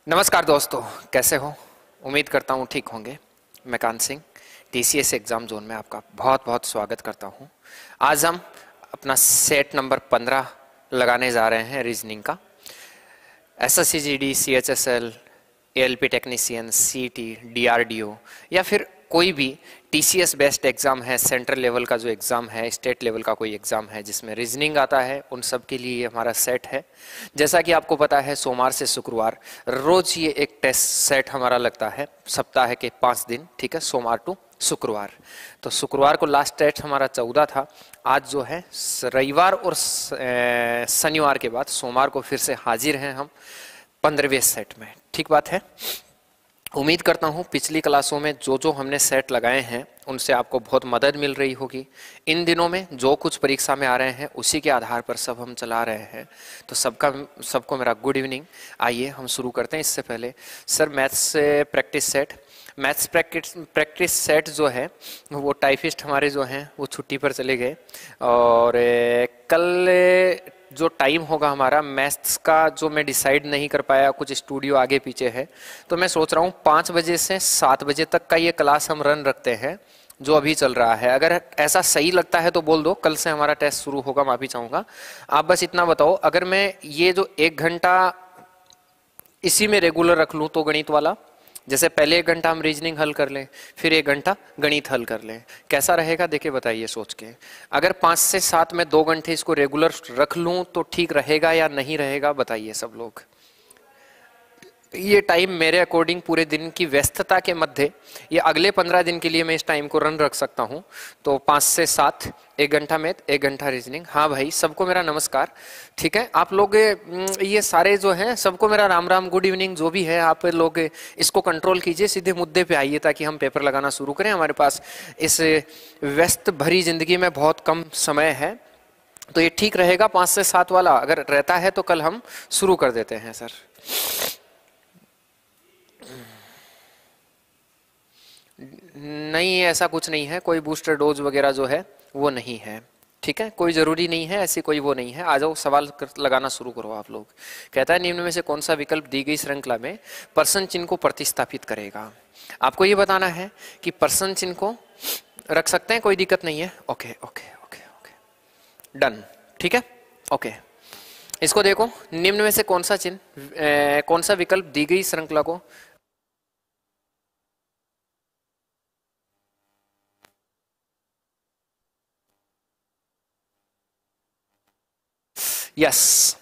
नमस्कार दोस्तों, कैसे हो? उम्मीद करता हूँ ठीक होंगे। मैं कान सिंह, टीसीएस एग्ज़ाम जोन में आपका बहुत बहुत स्वागत करता हूँ। आज हम अपना सेट नंबर 15 लगाने जा रहे हैं रीजनिंग का। SSC GD, CHSL, ALP technician, CET, DRDO या फिर कोई भी टीसीएस बेस्ड एग्ज़ाम है, सेंट्रल लेवल का जो एग्ज़ाम है, स्टेट लेवल का कोई एग्ज़ाम है जिसमें रीजनिंग आता है, उन सब के लिए ये हमारा सेट है। जैसा कि आपको पता है, सोमवार से शुक्रवार रोज़ ये एक टेस्ट सेट हमारा लगता है, सप्ताह के 5 दिन, ठीक है, सोमवार टू शुक्रवार। तो शुक्रवार को लास्ट टेस्ट हमारा 14 था। आज जो है रविवार और शनिवार के बाद सोमवार को फिर से हाजिर हैं हम 15वें सेट में। ठीक बात है। उम्मीद करता हूँ पिछली क्लासों में जो जो हमने सेट लगाए हैं उनसे आपको बहुत मदद मिल रही होगी। इन दिनों में जो कुछ परीक्षा में आ रहे हैं उसी के आधार पर सब हम चला रहे हैं। तो सबको मेरा गुड इवनिंग। आइए हम शुरू करते हैं। इससे पहले सर, मैथ्स प्रैक्टिस सेट जो है वो टाइपिस्ट हमारे जो हैं वो छुट्टी पर चले गए, और कल जो टाइम होगा हमारा मैथ्स का जो मैं डिसाइड नहीं कर पाया, कुछ स्टूडियो आगे पीछे है, तो मैं सोच रहा हूँ 5 बजे से 7 बजे तक का ये क्लास हम रन रखते हैं जो अभी चल रहा है। अगर ऐसा सही लगता है तो बोल दो, कल से हमारा टेस्ट शुरू होगा, माफ़ी चाहूँगा। आप बस इतना बताओ, अगर मैं ये जो 1 घंटा इसी में रेगुलर रख लूँ तो गणित वाला, जैसे पहले 1 घंटा हम रीजनिंग हल कर लें, फिर 1 घंटा गणित हल कर लें, कैसा रहेगा? देखिए बताइए सोच के। अगर 5 से 7 में 2 घंटे इसको रेगुलर रख लूं तो ठीक रहेगा या नहीं रहेगा? बताइए सब लोग। ये टाइम मेरे अकॉर्डिंग पूरे दिन की व्यस्तता के मध्य ये अगले 15 दिन के लिए मैं इस टाइम को रन रख सकता हूँ। तो 5 से 7, 1 घंटा मैथ, 1 घंटा रीजनिंग। हाँ भाई, सबको मेरा नमस्कार। ठीक है, आप लोग ये सारे जो हैं सबको मेरा राम राम, गुड इवनिंग। जो भी है आप लोग इसको कंट्रोल कीजिए, सीधे मुद्दे पे आइए ताकि हम पेपर लगाना शुरू करें। हमारे पास इस व्यस्त भरी जिंदगी में बहुत कम समय है, तो ये ठीक रहेगा 5 से 7 वाला। अगर रहता है तो कल हम शुरू कर देते हैं सर। नहीं, ऐसा कुछ नहीं है, कोई बूस्टर डोज वगैरह जो है वो नहीं है। ठीक है, कोई जरूरी नहीं है, ऐसी कोई वो नहीं है। आ जाओ, सवाल लगाना शुरू करो आप लोग। कहता है निम्न में से कौन सा विकल्प दी गई श्रृंखला में पर्सन चिन्ह को प्रतिस्थापित करेगा? आपको ये बताना है कि पर्सन चिन्ह को रख सकते हैं, कोई दिक्कत नहीं है। Okay okay okay okay, done. ठीक है, ओके। इसको देखो, निम्न में से कौन सा चिन्ह, कौन सा विकल्प दी गई श्रृंखला को यस,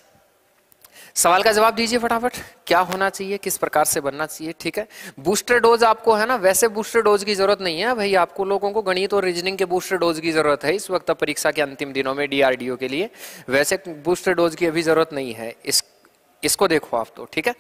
सवाल का जवाब दीजिए फटाफट। क्या होना चाहिए, किस प्रकार से बनना चाहिए? ठीक है, बूस्टर डोज आपको है ना, वैसे बूस्टर डोज की जरूरत नहीं है भाई। आपको लोगों को गणित और रीजनिंग के बूस्टर डोज की जरूरत है इस वक्त परीक्षा के अंतिम दिनों में डीआरडीओ के लिए। वैसे बूस्टर डोज की अभी जरूरत नहीं है। इसको देखो आप तो। ठीक है,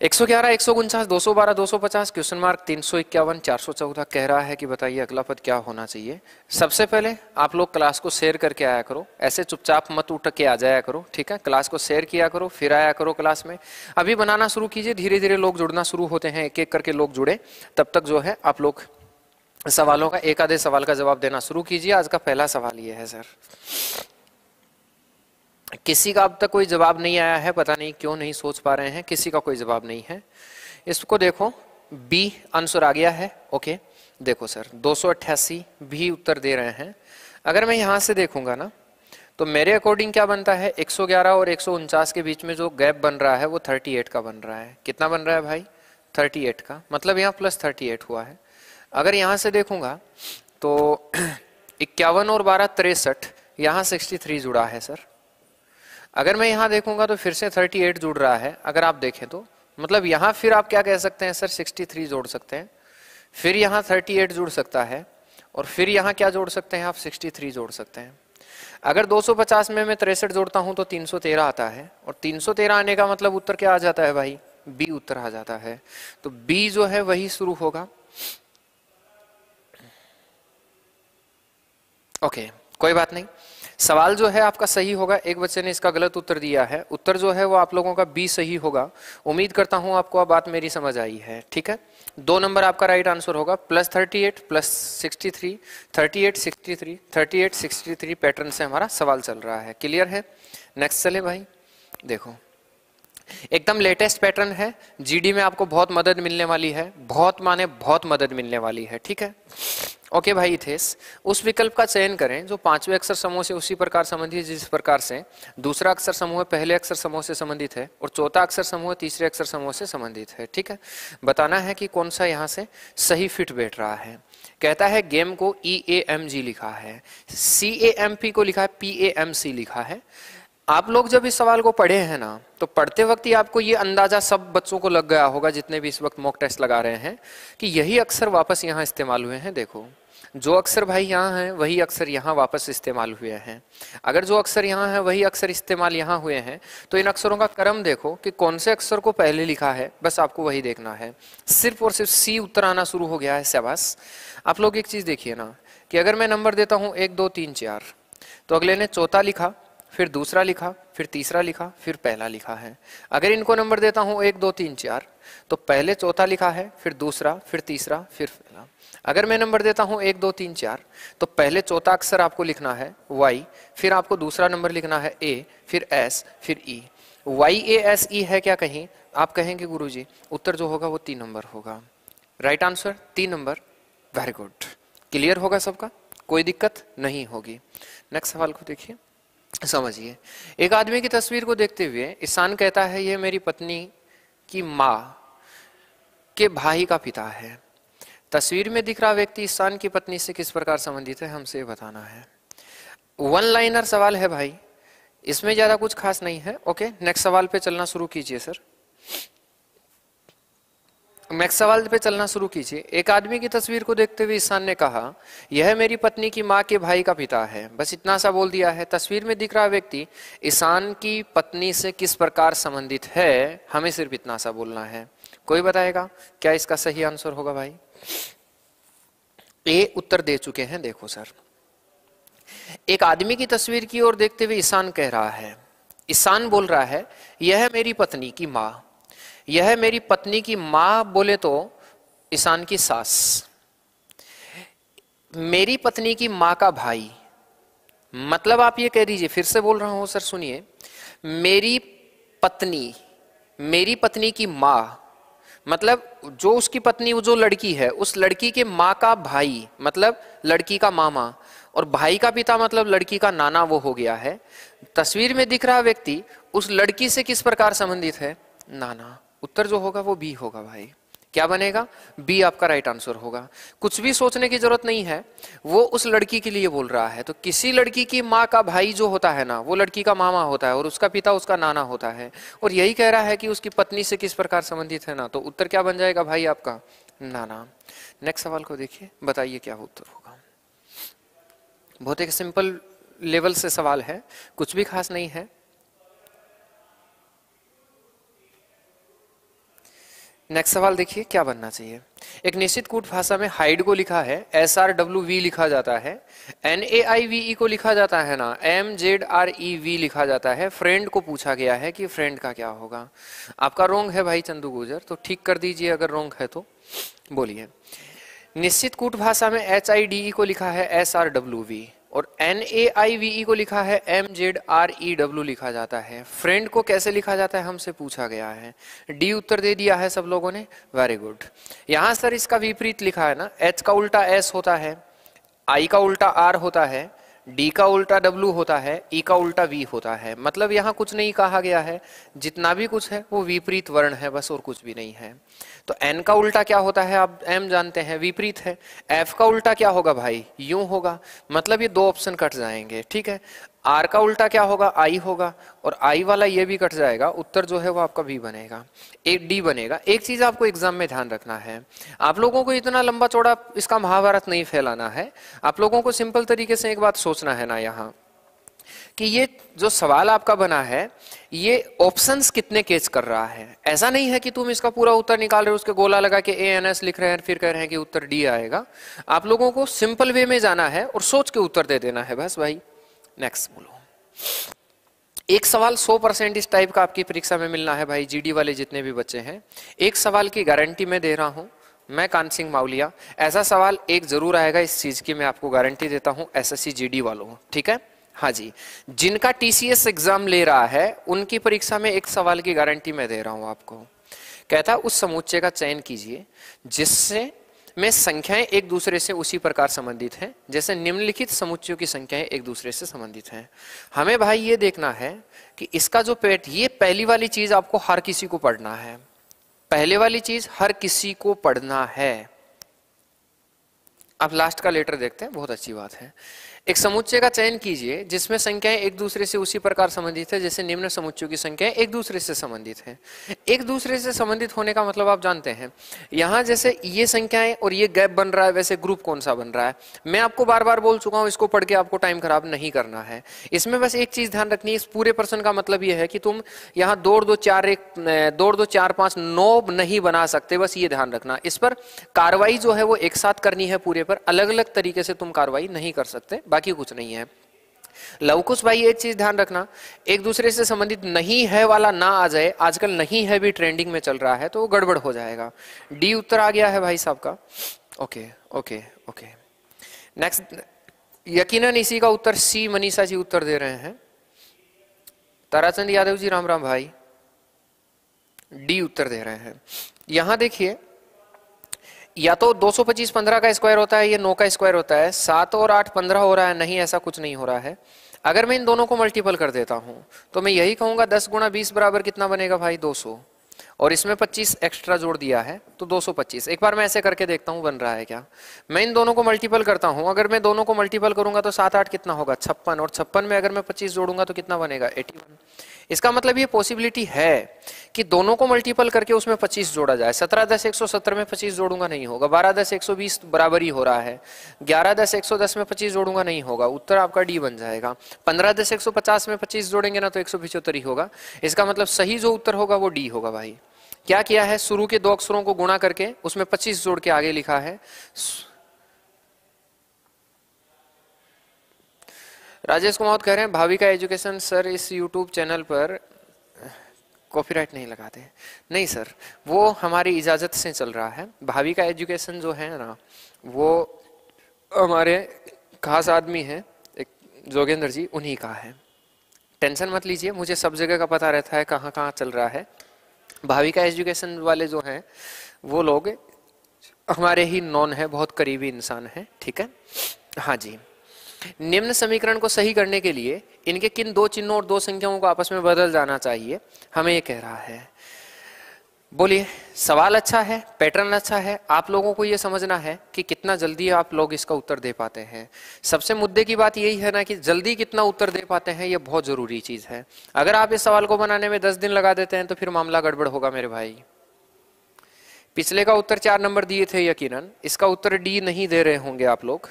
111, 149, 212, 250, क्वेश्चन मार्क 351, 414 कह रहा है कि बताइए अगला पद क्या होना चाहिए। सबसे पहले आप लोग क्लास को शेयर करके आया करो, ऐसे चुपचाप मत उठ के आ जाया करो। ठीक है, क्लास को शेयर किया करो, फिर आया करो क्लास में। अभी बनाना शुरू कीजिए, धीरे धीरे लोग जुड़ना शुरू होते हैं, एक एक करके लोग जुड़े। तब तक जो है आप लोग सवालों का एक आधे सवाल का जवाब देना शुरू कीजिए। आज का पहला सवाल ये है सर, किसी का अब तक कोई जवाब नहीं आया है, पता नहीं क्यों नहीं सोच पा रहे हैं, किसी का कोई जवाब नहीं है। इसको देखो, बी आंसर आ गया है। ओके, देखो सर 288 भी उत्तर दे रहे हैं। अगर मैं यहां से देखूंगा ना तो मेरे अकॉर्डिंग क्या बनता है, 111 और 149 के बीच में जो गैप बन रहा है वो 38 का बन रहा है। कितना बन रहा है भाई? 38 का, मतलब यहाँ प्लस 38 हुआ है। अगर यहाँ से देखूंगा तो 51 और 12 63, यहाँ 63 जुड़ा है सर। अगर मैं यहाँ देखूंगा तो फिर से 38 जुड़ रहा है। अगर आप देखें तो मतलब यहाँ फिर आप क्या कह सकते हैं सर, 63 जोड़ सकते हैं, फिर यहाँ 38 जुड़ सकता है, और फिर यहाँ क्या जोड़ सकते हैं आप, 63 जोड़ सकते हैं। अगर 250 में मैं 63 जोड़ता हूँ तो 313 आता है, और 313 आने का मतलब उत्तर क्या आ जाता है भाई? बी उत्तर आ जाता है। तो बी जो है वही शुरू होगा। ओके, कोई बात नहीं, सवाल जो है आपका सही होगा। एक बच्चे ने इसका गलत उत्तर दिया है, उत्तर जो है वो आप लोगों का बी सही होगा। उम्मीद करता हूं आपको अब बात मेरी समझ आई है। ठीक है, 2 नंबर आपका राइट आंसर होगा, प्लस 38 प्लस 63, 38 63, 38 63 पैटर्न से हमारा सवाल चल रहा है। क्लियर है? नेक्स्ट चले भाई। देखो, एकदम लेटेस्ट पैटर्न है, जीडी में आपको बहुत मदद मिलने वाली है, बहुत माने बहुत मदद मिलने वाली है, ठीक है। ओके भाई, इथेस उस विकल्प का चयन करें जो पांचवें अक्षर समूह से उसी प्रकार संबंधित है जिस प्रकार से दूसरा अक्षर समूह पहले अक्षर समूह से संबंधित है और चौथा अक्षर समूह तीसरे अक्षर समूह से संबंधित है, ठीक है। बताना है कि कौन सा यहाँ से सही फिट बैठ रहा है। कहता है गेम को EAMG लिखा है, CAMP को लिखा है, PAMC लिखा है। आप लोग जब इस सवाल को पढ़े हैं ना, तो पढ़ते वक्त ही आपको ये अंदाजा सब बच्चों को लग गया होगा जितने भी इस वक्त मॉक टेस्ट लगा रहे हैं कि यही अक्षर वापस यहाँ इस्तेमाल हुए हैं। देखो जो अक्षर भाई यहाँ हैं वही अक्षर यहाँ वापस इस्तेमाल हुए हैं। अगर जो अक्षर यहाँ है वही अक्षर इस्तेमाल यहाँ हुए हैं तो इन अक्षरों का क्रम देखो कि कौन से अक्षर को पहले लिखा है, बस आपको वही देखना है। सिर्फ और सिर्फ C उत्तर आना शुरू हो गया है, शाबाश। आप लोग एक चीज देखिए ना कि अगर मैं नंबर देता हूँ 1 2 3 4 तो अगले ने चौथा लिखा, फिर दूसरा लिखा, फिर तीसरा लिखा, फिर पहला लिखा है। अगर इनको नंबर देता हूं 1 2 3 4 तो पहले चौथा लिखा है, फिर दूसरा, फिर तीसरा, फिर पहला। अगर मैं नंबर देता हूं 1 2 3 4 तो पहले चौथा अक्षर आपको लिखना है Y, फिर आपको दूसरा नंबर लिखना है A, फिर S, फिर E। YASE है क्या कहीं? आप कहेंगे गुरुजी उत्तर जो होगा वो 3 नंबर होगा। Right answer 3 number. Very good, clear होगा सबका, कोई दिक्कत नहीं होगी। नेक्स्ट सवाल को देखिए, समझिए। एक आदमी की तस्वीर को देखते हुए ईशान कहता है यह मेरी पत्नी की माँ के भाई का पिता है। तस्वीर में दिख रहा व्यक्ति ईशान की पत्नी से किस प्रकार संबंधित है, हमसे बताना है। 1 लाइनर सवाल है भाई, इसमें ज्यादा कुछ खास नहीं है। ओके, नेक्स्ट सवाल पे चलना शुरू कीजिए सर। नेक्स्ट सवाल पे चलना शुरू कीजिए। एक आदमी की तस्वीर को देखते हुए ईशान ने कहा यह मेरी पत्नी की माँ के भाई का पिता है। बस इतना सा बोल दिया है। तस्वीर में दिख रहा व्यक्ति ईशान की पत्नी से किस प्रकार संबंधित है, हमें सिर्फ इतना सा बोलना है। कोई बताएगा क्या इसका सही आंसर होगा भाई? ए उत्तर दे चुके हैं, देखो सर। एक आदमी की तस्वीर की ओर देखते हुए ईशान कह रहा है, ईशान बोल रहा है यह मेरी पत्नी की माँ। यह मेरी पत्नी की माँ बोले तो ईशान की सास, मेरी पत्नी की माँ का भाई, मतलब आप ये कह दीजिए, फिर से बोल रहा हूं सर सुनिए, मेरी पत्नी की माँ मतलब जो उसकी पत्नी वो जो लड़की है उस लड़की के माँ का भाई मतलब लड़की का मामा, और भाई का पिता मतलब लड़की का नाना वो हो गया है। तस्वीर में दिख रहा व्यक्ति उस लड़की से किस प्रकार संबंधित है, नाना। उत्तर जो होगा वो बी होगा भाई। क्या बनेगा? बी आपका राइट आंसर होगा। कुछ भी सोचने की जरूरत नहीं है, वो उस लड़की के लिए बोल रहा है। तो किसी लड़की की माँ का भाई जो होता है ना वो लड़की का मामा होता है और उसका पिता उसका नाना होता है, और यही कह रहा है कि उसकी पत्नी से किस प्रकार संबंधित है ना, तो उत्तर क्या बन जाएगा भाई आपका? नाना। नेक्स्ट सवाल को देखिए, बताइए क्या उत्तर होगा। बहुत एक सिंपल लेवल से सवाल है, कुछ भी खास नहीं है। नेक्स्ट सवाल देखिए क्या बनना चाहिए। एक निश्चित कूट भाषा में हाइड को लिखा है SRWV लिखा जाता है, NAIVE को लिखा जाता है ना MZREV लिखा जाता है। फ्रेंड को पूछा गया है कि फ्रेंड का क्या होगा। आपका रोंग है भाई चंदू गुजर, तो ठीक कर दीजिए अगर रोंग है तो बोलिए। निश्चित कूट भाषा में HIDE को लिखा है SRWV और NAIVE को लिखा है MZREW लिखा जाता है। फ्रेंड को कैसे लिखा जाता है हमसे पूछा गया है। डी उत्तर दे दिया है सब लोगों ने, वेरी गुड। यहां सर इसका विपरीत लिखा है ना, H का उल्टा S होता है, I का उल्टा R होता है, D का उल्टा W होता है, E का उल्टा V होता है। मतलब यहाँ कुछ नहीं कहा गया है, जितना भी कुछ है वो विपरीत वर्ण है बस, और कुछ भी नहीं है। तो N का उल्टा क्या होता है आप M जानते हैं, विपरीत है। F का उल्टा क्या होगा भाई, यूं होगा, मतलब ये 2 ऑप्शन कट जाएंगे, ठीक है। R का उल्टा क्या होगा, I होगा, और I वाला ये भी कट जाएगा। उत्तर जो है वो आपका B बनेगा, एक D बनेगा। एक चीज आपको एग्जाम में ध्यान रखना है, आप लोगों को इतना लंबा चौड़ा इसका महाभारत नहीं फैलाना है। आप लोगों को सिंपल तरीके से एक बात सोचना है ना यहाँ कि ये जो सवाल आपका बना है ये ऑप्शंस कितने कैच कर रहा है। ऐसा नहीं है कि तुम इसका पूरा उत्तर निकाल रहे हो, उसके गोला लगा के ANS लिख रहे हैं फिर कह रहे हैं कि उत्तर D आएगा। आप लोगों को सिंपल वे में जाना है और सोच के उत्तर दे देना है बस भाई। नेक्स्ट बोलो। एक सवाल 100% इस टाइप का आपकी परीक्षा में मिलना है भाई, GD वाले जितने भी बच्चे हैं। एक सवाल की गारंटी मैं दे रहा हूं, मैं कान सिंह मावलिया। ऐसा सवाल एक जरूर आएगा, इस चीज की मैं आपको गारंटी देता हूं, SSC GD वालों, ठीक है। हाँ जी, जिनका टीसीएस एग्जाम ले रहा है उनकी परीक्षा में एक सवाल की गारंटी मैं दे रहा हूं आपको। कहता उस समुच्चय का चयन कीजिए जिससे में संख्याएं एक दूसरे से उसी प्रकार संबंधित हैं जैसे निम्नलिखित समुच्चयों की संख्याएं एक दूसरे से संबंधित हैं। हमें भाई ये देखना है कि इसका जो पेट, ये पहली वाली चीज आपको हर किसी को पढ़ना है, पहले वाली चीज हर किसी को पढ़ना है। अब लास्ट का लेटर देखते हैं, बहुत अच्छी बात है। एक समुच्चय का चयन कीजिए जिसमें संख्याएं एक दूसरे से उसी प्रकार संबंधित है जैसे निम्न समुच्चयों की संख्याएं एक दूसरे से संबंधित है। एक दूसरे से संबंधित होने का मतलब आप जानते हैं, यहां जैसे ये संख्याएं और ये गैप बन रहा है, वैसे ग्रुप कौन सा बन रहा है। मैं आपको बार बार बोल चुका हूं, इसको पढ़ के आपको टाइम खराब नहीं करना है। इसमें बस एक चीज ध्यान रखनी है, इस पूरे प्रश्न का मतलब यह है कि तुम यहाँ 2 2 4 1 2 2 4 5 9 नहीं बना सकते, बस ये ध्यान रखना। इस पर कार्रवाई जो है वो एक साथ करनी है, पूरे पर अलग अलग तरीके से तुम कार्रवाई नहीं कर सकते, बाकी कुछ नहीं है। लवकुश भाई एक चीज ध्यान रखना, एक दूसरे से संबंधित नहीं है वाला ना आ जाए, आजकल नहीं है भी ट्रेंडिंग में चल रहा है तो वो गड़बड़ हो जाएगा। डी उत्तर आ गया है भाई साहब का। ओके ओके ओके, नेक्स्ट यकीनन इसी का उत्तर सी मनीषा जी उत्तर दे रहे हैं। ताराचंद यादव जी राम राम भाई, डी उत्तर दे रहे हैं। यहां देखिए, या तो 225 15 का स्क्वायर होता है, ये 9 का स्क्वायर होता है, 7 और 8 15 हो रहा है, नहीं ऐसा कुछ नहीं हो रहा है। अगर मैं इन दोनों को मल्टीपल कर देता हूं तो मैं यही कहूंगा 10 गुणा 20 बराबर कितना बनेगा भाई 200, और इसमें 25 एक्स्ट्रा जोड़ दिया है तो 225। एक बार मैं ऐसे करके देखता हूं बन रहा है क्या। मैं इन दोनों को मल्टीपल करता हूं, अगर मैं दोनों को मल्टीपल करूंगा तो 7 8 कितना होगा 56, और 56 में अगर मैं 25 जोड़ूंगा तो कितना बनेगा 81। इसका मतलब ये पॉसिबिलिटी है कि दोनों को मल्टीपल करके उसमें 25 जोड़ा जाए। 17 10 170 में 25 जोड़ूंगा नहीं होगा, 12 10 120 बराबर ही हो रहा है, 11 10 110 में 25 जोड़ूंगा नहीं होगा, उत्तर आपका डी बन जाएगा। 15 10 150 में 25 जोड़ेंगे ना तो 175 ही होगा। इसका मतलब सही जो उत्तर होगा वो डी होगा भाई। क्या किया है, शुरू के 2 अक्षरों को गुणा करके उसमें 25 जोड़ के आगे लिखा है। राजेश कुमार कह रहे हैं भाविका एजुकेशन सर इस यूट्यूब चैनल पर कॉपीराइट नहीं लगाते। नहीं सर, वो हमारी इजाजत से चल रहा है। भाविका एजुकेशन जो है ना, वो हमारे खास आदमी हैं एक जोगेंद्र जी, उन्हीं का है। टेंशन मत लीजिए, मुझे सब जगह का पता रहता है कहाँ कहाँ चल रहा है। भाविका एजुकेशन वाले जो हैं वो लोग हमारे ही नॉन है, बहुत करीबी इंसान है, ठीक है। हाँ जी, निम्न समीकरण को सही करने के लिए इनके किन 2 चिन्हों और 2 संख्याओं को आपस में बदल जाना चाहिए, हमें ये कह रहा है। बोलिए, सवाल अच्छा है, पैटर्न अच्छा है, आप लोगों को ये समझना है कि कितना जल्दी आप लोग इसका उत्तर दे पाते हैं। सबसे मुद्दे की बात यही है ना कि जल्दी कितना उत्तर दे पाते हैं, ये बहुत जरूरी चीज है। अगर आप इस सवाल को बनाने में 10 दिन लगा देते हैं तो फिर मामला गड़बड़ होगा मेरे भाई। पिछले का उत्तर 4 नंबर दिए थे यकीनन, इसका उत्तर डी नहीं दे रहे होंगे आप लोग।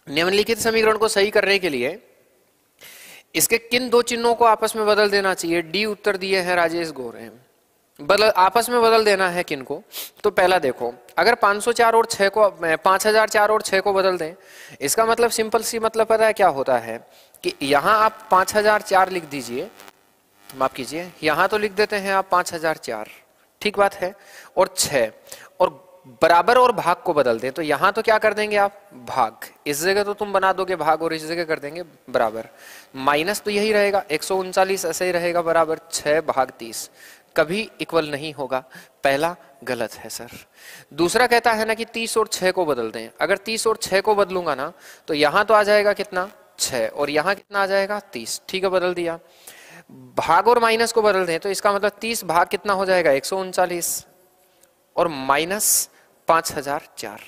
निम्नलिखित समीकरण को सही करने के लिए इसके किन 2 चिन्हों को आपस में बदल देना चाहिए, डी उत्तर दिए हैं राजेश गोरे। बदल आपस में बदल देना है किनको, तो पहला देखो, अगर 504 और 6 को 5004 और 6 को बदल दें, इसका मतलब सिंपल सी मतलब पता है क्या होता है कि यहां आप 5004 लिख दीजिए, माफ कीजिए, यहां तो लिख देते हैं आप 5004, ठीक बात है, और 6 और बराबर और भाग को बदल दें तो यहां तो क्या कर देंगे आप भाग, इस जगह तो तुम बना दोगे भाग और इस जगह कर देंगे बराबर। माइनस तो यही रहेगा, 139 ऐसे ही रहेगा बराबर 6 भाग 30, कभी इक्वल नहीं होगा, पहला गलत है सर। दूसरा कहता है ना कि 30 और 6 को बदल दें, अगर 30 और 6 को बदलूंगा ना तो यहां तो आ जाएगा कितना 6 और यहां कितना आ जाएगा 30, ठीक है, बदल दिया। भाग और माइनस को बदल दें तो इसका मतलब 30 भाग कितना हो जाएगा 139 और माइनस 5004,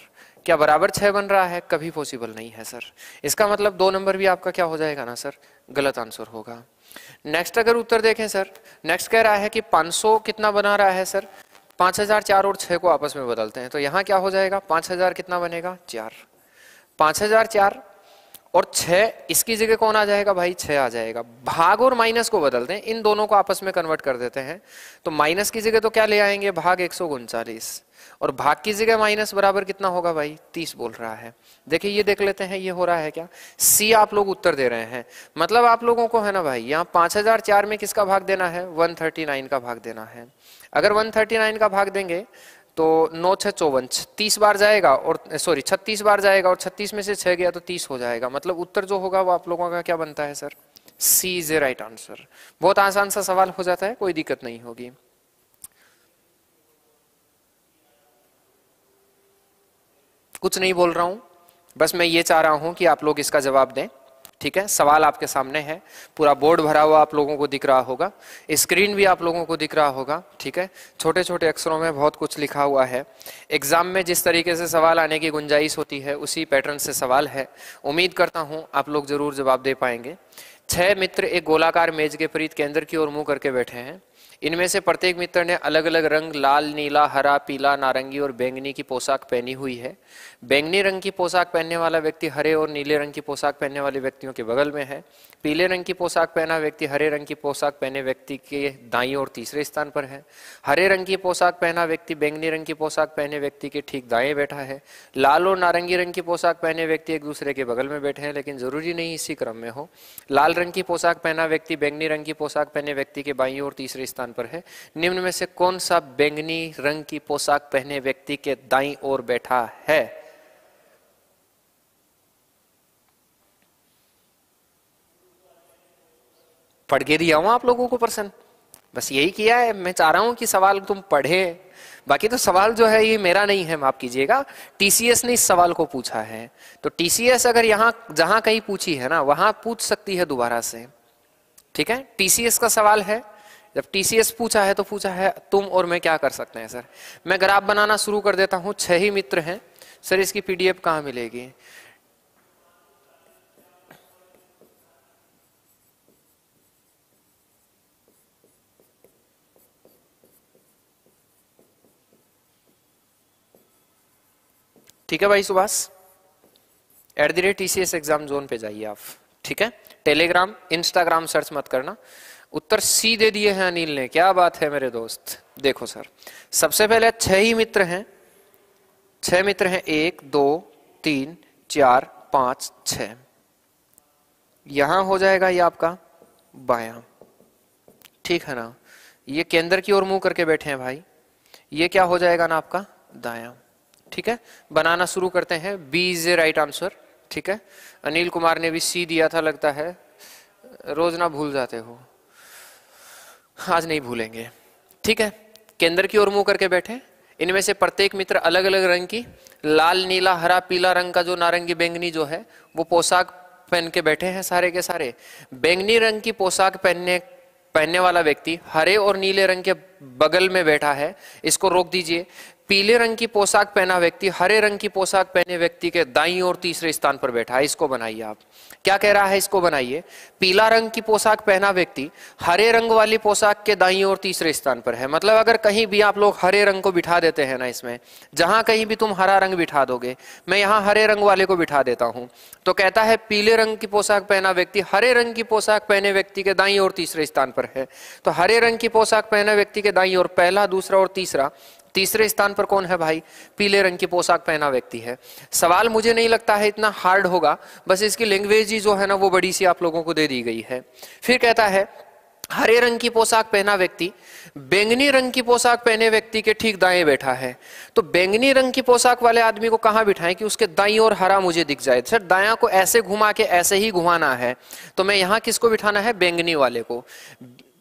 क्या बराबर 6 बन रहा है, कभी पॉसिबल नहीं है सर। इसका मतलब 2 नंबर भी आपका क्या हो जाएगा ना सर, गलत आंसर होगा। नेक्स्ट अगर उत्तर देखें सर, नेक्स्ट कह रहा है कि 500 कितना बना रहा है सर, 5004 और 6 को आपस में बदलते हैं तो यहां क्या हो जाएगा 5000 कितना बनेगा 4, 5004 और 6 इसकी जगह कौन आ जाएगा भाई 6 आ जाएगा। भाग और माइनस को बदल दें, इन दोनों को आपस में कन्वर्ट कर देते हैं तो माइनस की जगह तो क्या ले आएंगे भाग 139 और भाग की जगह माइनस बराबर कितना होगा भाई 30 बोल रहा है। देखिए ये देख लेते हैं ये हो रहा है क्या, सी आप लोग उत्तर दे रहे हैं। मतलब आप लोगों को है ना भाई यहाँ 5004 में किसका भाग देना है 139 का भाग देना है। अगर 139 का भाग देंगे तो 9 6 54, 30 बार जाएगा और सॉरी 36 बार जाएगा और 36 में से 6 गया तो 30 हो जाएगा। मतलब उत्तर जो होगा वो आप लोगों का क्या बनता है sir? C is a right answer. बहुत आसान सा सवाल हो जाता है, कोई दिक्कत नहीं होगी। कुछ नहीं बोल रहा हूं, बस मैं ये चाह रहा हूं कि आप लोग इसका जवाब दें। ठीक है, सवाल आपके सामने है, पूरा बोर्ड भरा हुआ आप लोगों को दिख रहा होगा, स्क्रीन भी आप लोगों को दिख रहा होगा। ठीक है, छोटे छोटे अक्षरों में बहुत कुछ लिखा हुआ है। एग्जाम में जिस तरीके से सवाल आने की गुंजाइश होती है उसी पैटर्न से सवाल है। उम्मीद करता हूं आप लोग जरूर जवाब दे पाएंगे। 6 मित्र एक गोलाकार मेज के विपरीत केंद्र की ओर मुंह करके बैठे हैं। इनमें से प्रत्येक मित्र ने अलग अलग रंग लाल, नीला, हरा, पीला, नारंगी और बैंगनी की पोशाक पहनी हुई है। बैंगनी रंग की पोशाक पहनने वाला व्यक्ति हरे और नीले रंग की पोशाक पहनने वाले व्यक्तियों के बगल में है। पीले रंग की पोशाक पहना व्यक्ति हरे रंग की पोशाक पहने व्यक्ति के दाईं और तीसरे स्थान पर है। हरे रंग की पोशाक पहना व्यक्ति बैंगनी रंग की पोशाक पहने व्यक्ति के ठीक दाएं बैठा है। लाल और नारंगी रंग की पोशाक पहने व्यक्ति एक दूसरे के बगल में बैठे हैं, लेकिन जरूरी नहीं इसी क्रम में हो। लाल रंग की पोशाक पहना व्यक्ति बैंगनी रंग की पोशाक पहने व्यक्ति के बाईं और तीसरे स्थान पर है। निम्न में से कौन सा बैंगनी रंग की पोशाक पहने व्यक्ति के दाईं ओर बैठा है? पढ़ के दिया हूं आप लोगों को प्रश्न, बस यही किया है। मैं चाह रहा हूं कि सवाल तुम पढ़े। बाकी तो सवाल जो है ये मेरा नहीं है, माफ कीजिएगा, टीसीएस ने इस सवाल को पूछा है। तो टीसीएस अगर यहां जहां कहीं पूछी है ना वहां पूछ सकती है दोबारा से। ठीक है, टीसीएस का सवाल है, जब टीसीएस पूछा है तो पूछा है तुम और मैं क्या कर सकते हैं सर। मैं ग्राफ बनाना शुरू कर देता हूं। 6 ही मित्र हैं सर, इसकी पीडीएफ कहां मिलेगी? ठीक है भाई सुभाष, @TCS एग्जाम जोन पे जाइए आप। ठीक है, टेलीग्राम इंस्टाग्राम सर्च मत करना। उत्तर सी दे दिए हैं अनिल ने, क्या बात है मेरे दोस्त। देखो सर, सबसे पहले 6 ही मित्र हैं। 6 मित्र हैं, 1 2 3 4 5 6। यहां हो जाएगा ये आपका बायां, ठीक है ना। ये केंद्र की ओर मुंह करके बैठे हैं भाई, ये क्या हो जाएगा ना आपका दायां। ठीक है, बनाना शुरू करते हैं। B is a right answer. ठीक है, अनिल कुमार ने भी सी दिया था, लगता है रोज ना भूल जाते हो, आज नहीं भूलेंगे। ठीक है, केंद्र की ओर मुंह करके बैठे। इनमें से प्रत्येक मित्र अलग अलग रंग की लाल, नीला, हरा, पीला रंग का जो नारंगी बैंगनी जो है वो पोशाक पहन के बैठे हैं सारे के सारे। बैंगनी रंग की पोशाक पहनने वाला व्यक्ति हरे और नीले रंग के बगल में बैठा है, इसको रोक दीजिए। पीले रंग की पोशाक पहना व्यक्ति हरे रंग की पोशाक पहने व्यक्ति के दाईं और तीसरे स्थान पर बैठा है, इसको बनाइए आप। क्या कह रहा है, इसको बनाइए। पीला रंग की पोशाक पहना व्यक्ति हरे रंग वाली पोशाक के दाईं और तीसरे स्थान पर है। मतलब अगर कहीं भी आप लोग हरे रंग को बिठा देते हैं ना, इसमें जहां कहीं भी तुम हरा रंग बिठा दोगे, मैं यहां हरे रंग वाले को बिठा देता हूं, तो कहता है पीले रंग की पोशाक पहना व्यक्ति हरे रंग की पोशाक पहने व्यक्ति के दाईं और तीसरे स्थान पर है। तो हरे रंग की पोशाक पहना व्यक्ति के दाईं और पहला, दूसरा और तीसरा, तीसरे स्थान पर कौन है भाई? पीले रंग की पोशाक पहना व्यक्ति है। सवाल मुझे नहीं लगता है इतना हार्ड होगा, बस इसकी लैंग्वेज ही जो है ना वो बड़ी सी आप लोगों को दे दी गई है। फिर कहता है हरे रंग की पोशाक पहना व्यक्ति बैंगनी रंग की पोशाक पहने व्यक्ति के ठीक दाएं बैठा है। तो बैंगनी रंग की पोशाक वाले आदमी को कहां बिठाएं कि उसके दाईं और हरा मुझे दिख जाए। सर दायां को ऐसे घुमा के ऐसे ही घुमाना है, तो मैं यहां किसको बिठाना है? बैंगनी वाले को।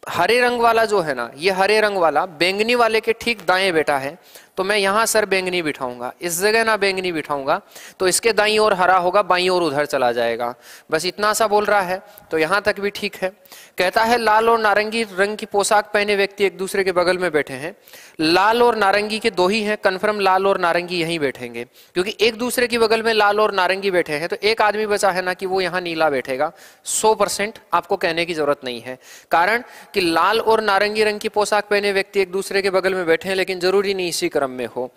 हरे रंग वाला जो है ना, ये हरे रंग वाला बैंगनी वाले के ठीक दाएं बैठा है, तो मैं यहां सर बैंगनी बिठाऊंगा, इस जगह ना बैंगनी बिठाऊंगा, तो इसके दाईं ओर हरा होगा, बाईं ओर उधर चला जाएगा। बस इतना सा बोल रहा है, तो यहां तक भी ठीक है। कहता है लाल और नारंगी रंग की पोशाक पहने व्यक्ति एक दूसरे के बगल में बैठे हैं। लाल और नारंगी के दो ही हैं, कन्फर्म लाल और नारंगी यहीं बैठेंगे, क्योंकि एक दूसरे के बगल में लाल और नारंगी बैठे हैं, तो एक आदमी बचा है ना कि वो यहाँ नीला बैठेगा। 100% आपको कहने की जरूरत नहीं है, कारण कि लाल और नारंगी रंग की पोशाक पहने व्यक्ति एक दूसरे के बगल में बैठे हैं, लेकिन जरूरी नहीं इसी क्रम में हो।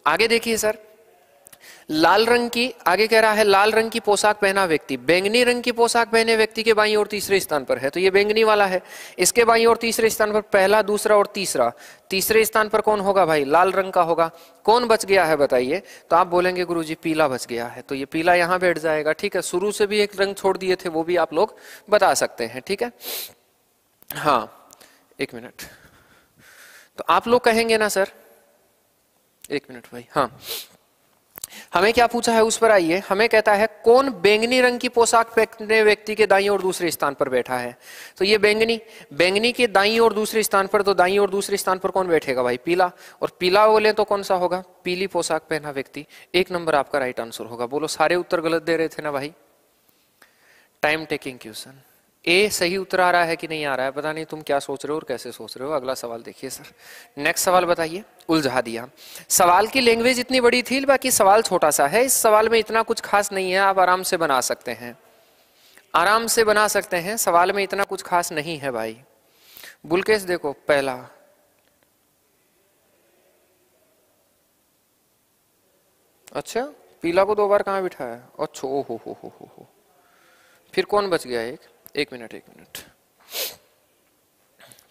आगे देखिए सर, लाल रंग की, आगे कह रहा है लाल रंग की पोशाक पहना व्यक्ति बैंगनी रंग की पोशाक पहने व्यक्ति के बाईं और तीसरे स्थान पर है, तो ये बैंगनी वाला है। इसके बाईं और तीसरे स्थान पर पहला, दूसरा और तीसरा, तीसरे स्थान पर कौन होगा भाई? लाल रंग का होगा। कौन बच गया है बताइए? तो आप बोलेंगे गुरुजी पीला बच गया है, तो ये पीला यहां बैठ जाएगा। ठीक है, शुरू से भी एक रंग छोड़ दिए थे, वो भी आप लोग बता सकते हैं। ठीक है, हाँ एक मिनट, तो आप लोग कहेंगे ना सर एक मिनट भाई। हाँ, हमें क्या पूछा है उस पर आइए। हमें कहता है कौन बैंगनी रंग की पोशाक पहने व्यक्ति के दाईं और दूसरे स्थान पर बैठा है। तो ये बैंगनी, बैंगनी के दाईं और दूसरे स्थान पर, तो दाईं और दूसरे स्थान पर कौन बैठेगा भाई? पीला। और पीला बोले तो कौन सा होगा? पीली पोशाक पहना व्यक्ति। एक नंबर आपका राइट आंसर होगा। बोलो, सारे उत्तर गलत दे रहे थे ना भाई? Time taking question. ए सही उत्तर आ रहा है कि नहीं आ रहा है पता नहीं, तुम क्या सोच रहे हो और कैसे सोच रहे हो। अगला सवाल देखिए सर। नेक्स्ट सवाल बताइए। उलझा दिया। सवाल की लैंग्वेज इतनी बड़ी थी, बाकी सवाल छोटा सा है। इस सवाल में इतना कुछ खास नहीं है, आप आराम से बना सकते हैं, आराम से बना सकते हैं। सवाल में इतना कुछ खास नहीं है भाई। बुलकेश देखो, पहला अच्छा, पीला को 2 बार कहाँ बिठाया? अच्छा, ओ हो। फिर कौन बच गया? एक मिनट।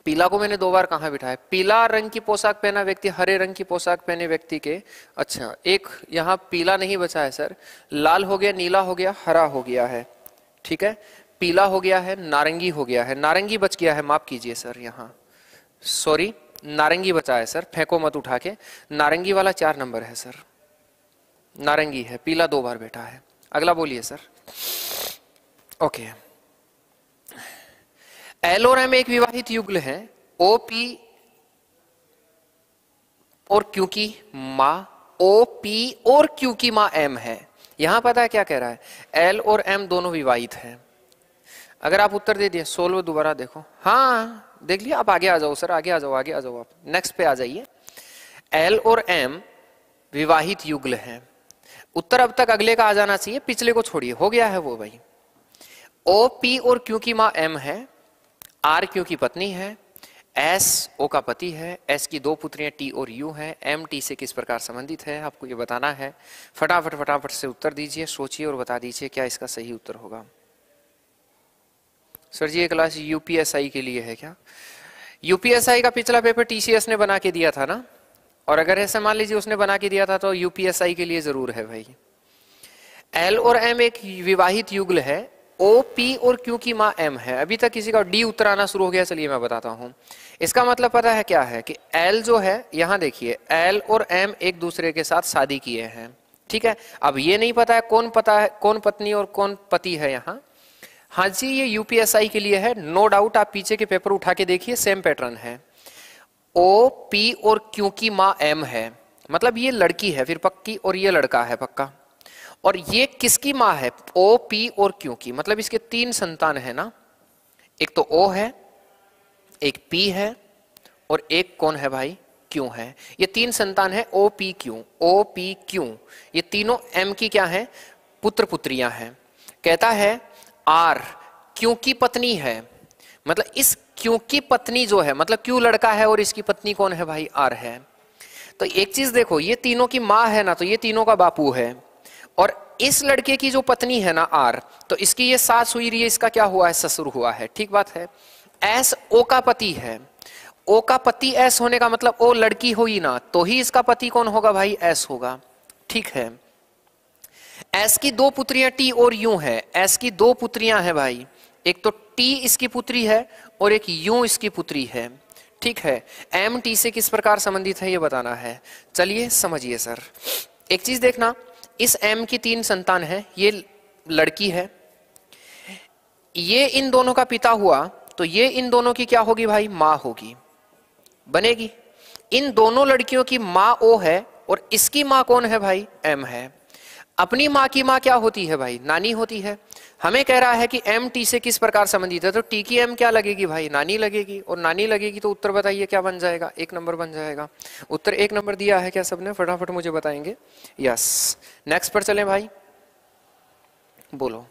पीला को मैंने 2 बार कहाँ बिठाया? पीला रंग की पोशाक पहना व्यक्ति हरे रंग की पोशाक पहने व्यक्ति के, अच्छा एक यहाँ पीला नहीं बचा है सर, लाल हो गया, नीला हो गया, हरा हो गया है, ठीक है। पीला हो गया है, नारंगी हो गया है, नारंगी बच गया है, माफ कीजिए सर, यहाँ सॉरी नारंगी बचा है सर, फेंको मत उठा के। नारंगी वाला 4 नंबर है सर, नारंगी है, पीला 2 बार बैठा है। अगला बोलिए सर। ओके, एल और एम एक विवाहित युगल है। ओ पी और क्यू की मां, ओ पी और क्यू की मां एम है। यहां पता है क्या कह रहा है? एल और एम दोनों विवाहित हैं। अगर आप उत्तर दे दिए, सोल्व दोबारा देखो। हाँ देख लिया, आप आगे आ जाओ सर, आगे आ जाओ, आगे आ जाओ, आप नेक्स्ट पे आ जाइए। एल और एम विवाहित युगल हैं। उत्तर अब तक अगले का आ जाना चाहिए, पिछले को छोड़िए, हो गया है वो भाई। ओ पी और क्यू की मां एम है, आर क्यू की पत्नी है, एस ओ का पति है, एस की 2 पुत्रियां टी और यू हैं, एम टी से किस प्रकार संबंधित है आपको ये बताना है। फटाफट से उत्तर दीजिए, सोचिए और बता दीजिए क्या इसका सही उत्तर होगा। सर जी ये क्लास यूपीएसआई के लिए है क्या? यूपीएसआई का पिछला पेपर टीसीएस ने बना के दिया था ना, और अगर ऐसे मान लीजिए उसने बना के दिया था तो यूपीएसआई के लिए जरूर है भाई। एल और एम एक विवाहित युगल है, ओ पी और क्यू की मां एम है। अभी तक किसी का डी उत्तर आना शुरू हो गया, चलिए मैं बताता हूं। इसका मतलब पता है क्या है कि एल जो है, यहां देखिए एल और एम एक दूसरे के साथ शादी किए हैं, ठीक है। अब ये नहीं पता है कौन पत्नी और कौन पति है यहाँ। हाँ जी ये यूपीएसआई के लिए है, नो डाउट। आप पीछे के पेपर उठा के देखिए, सेम पैटर्न है। ओ पी और क्यू की मां एम है, मतलब ये लड़की है फिर पक्की, और ये लड़का है पक्का। और ये किसकी मां है? ओ पी और क्यू की, मतलब इसके 3 संतान है ना। एक तो ओ है, एक पी है, और एक कौन है भाई? क्यू है। ये 3 संतान है, O P Q, O P Q. ये तीनों एम की क्या है? पुत्र पुत्रियां हैं। कहता है आर क्यू की पत्नी है, मतलब इस क्यू की पत्नी जो है, मतलब क्यू लड़का है और इसकी पत्नी कौन है भाई? आर है। तो एक चीज देखो, ये तीनों की मां है ना, तो ये तीनों का बापू है। और इस लड़के की जो पत्नी है ना आर, तो इसकी ये सास हुई रही है, इसका क्या हुआ है? ससुर हुआ है, ठीक बात है। एस ओ का पति है, ओ का पति एस होने का मतलब ओ लड़की हुई ना, तो ही इसका पति कौन होगा भाई? एस होगा, ठीक है। एस की 2 पुत्रियां टी और यू है, एस की 2 पुत्रियां हैं भाई, एक तो टी इसकी पुत्री है और एक यू इसकी पुत्री है, ठीक है। एम टी से किस प्रकार संबंधित है ये बताना है। चलिए समझिए सर, एक चीज देखना, इस एम की 3 संतान है, ये लड़की है, ये इन दोनों का पिता हुआ, तो ये इन दोनों की क्या होगी भाई? मां होगी, बनेगी। इन दोनों लड़कियों की मां ओ है और इसकी मां कौन है भाई? एम है। अपनी मां की मां क्या होती है भाई? नानी होती है। हमें कह रहा है कि एम टी से किस प्रकार संबंधित है, तो टी की एम क्या लगेगी भाई? नानी लगेगी, और नानी लगेगी तो उत्तर बताइए क्या बन जाएगा? 1 नंबर बन जाएगा। उत्तर 1 नंबर दिया है क्या सबने? फटाफट मुझे बताएंगे। यस, नेक्स्ट पर चलें भाई, बोलो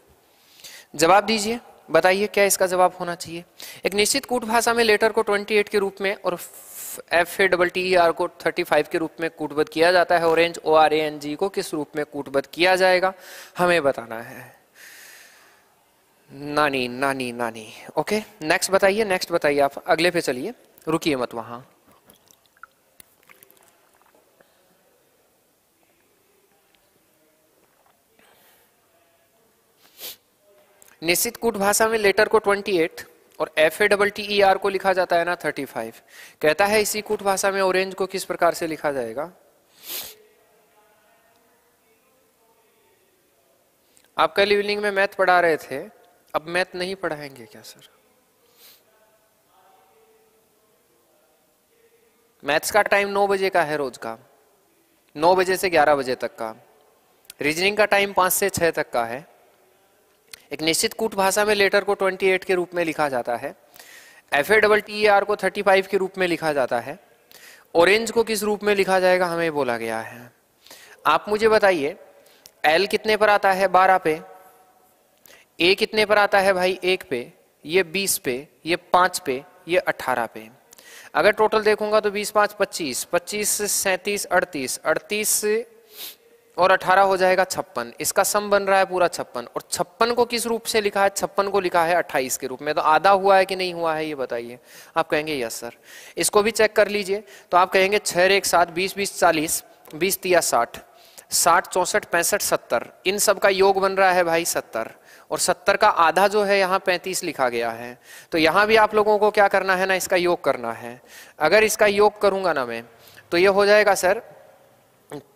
जवाब दीजिए, बताइए क्या इसका जवाब होना चाहिए। एक निश्चित कूट भाषा में लेटर को 28 के रूप में और FATTER को 35 के रूप में कूटबद्ध किया जाता है। ऑरेंज ORANG को किस रूप में कूटबद्ध किया जाएगा हमें बताना है। नानी नानी नानी। ओके नेक्स्ट बताइए, नेक्स्ट बताइए, आप अगले पे चलिए, रुकिए मत वहां। निश्चित कूट भाषा में लेटर को 28 और FATTER को लिखा जाता है ना 35। कहता है इसी कूट भाषा में ऑरेंज को किस प्रकार से लिखा जाएगा? आप कल इवनिंग में मैथ पढ़ा रहे थे, अब मैथ नहीं पढ़ाएंगे क्या सर? मैथ्स का टाइम 9 बजे का है रोज का, 9 बजे से 11 बजे तक का। रीजनिंग का टाइम 5 से 6 तक का है। एक निश्चित कूट भाषा में लेटर को 28 के रूप में लिखा जाता है। FATTER को 35 के रूप में लिखा जाता है। ऑरेंज को किस रूप में लिखा जाएगा हमें बोला गया है। आप मुझे बताइए L कितने पर आता है? 12 पे। A कितने पर आता है भाई? 1 पे। ये 20 पे, ये 5 पे, ये 18 पे। अगर टोटल देखूंगा तो 20 5 25, 25 37 38, 38 और 18 हो जाएगा 56। इसका सम बन रहा है पूरा 56। और 56 को किस रूप से लिखा है? 56 को लिखा है 28 के रूप में। तो आधा हुआ है कि नहीं हुआ है ये बताइए। आप कहेंगे यस सर। इसको भी चेक कर लीजिए। तो आप कहेंगे 6 1 7 20 20 40, 20 3 60, 60 64 65 70, इन सब का योग बन रहा है भाई 70। और 70 का आधा जो है यहाँ 35 लिखा गया है। तो यहाँ भी आप लोगों को क्या करना है ना, इसका योग करना है। अगर इसका योग करूंगा ना मैं, तो ये हो जाएगा सर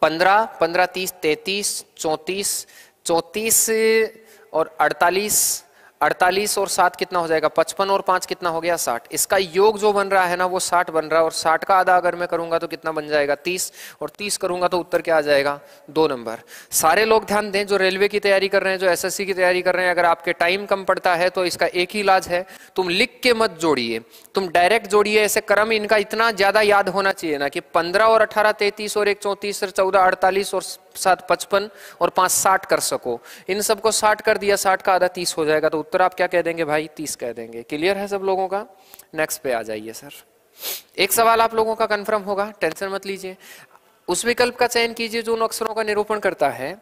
15 15 30 33 34 34 और 48, 48 और 7 कितना हो जाएगा? 55 और 5 कितना हो गया? 60। इसका योग जो बन रहा है ना वो 60 बन रहा है। और 60 का आधा अगर मैं करूंगा तो कितना बन जाएगा? 30। और 30 करूंगा तो उत्तर क्या आ जाएगा? 2 नंबर। सारे लोग ध्यान दें, जो रेलवे की तैयारी कर रहे हैं, जो SSC की तैयारी कर रहे हैं, अगर आपके टाइम कम पड़ता है तो इसका एक ही इलाज है, तुम लिख के मत जोड़िए, तुम डायरेक्ट जोड़िए। ऐसे क्रम इनका इतना ज्यादा याद होना चाहिए ना कि 15 और 18 33 और 1 34 और 14 48 और 7 55 और 5 60 कर सको। इन सबको 60 कर दिया, 60 का आधा 30 हो जाएगा। तो उत्तर आप क्या कह देंगे भाई? 30 कह देंगे। क्लियर है सब लोगों का? नेक्स्ट पे आ जाइए सर। एक सवाल आप लोगों का कंफर्म होगा, टेंशन मत लीजिए। उस विकल्प का चयन कीजिए जो उन अक्षरों का निरूपण करता है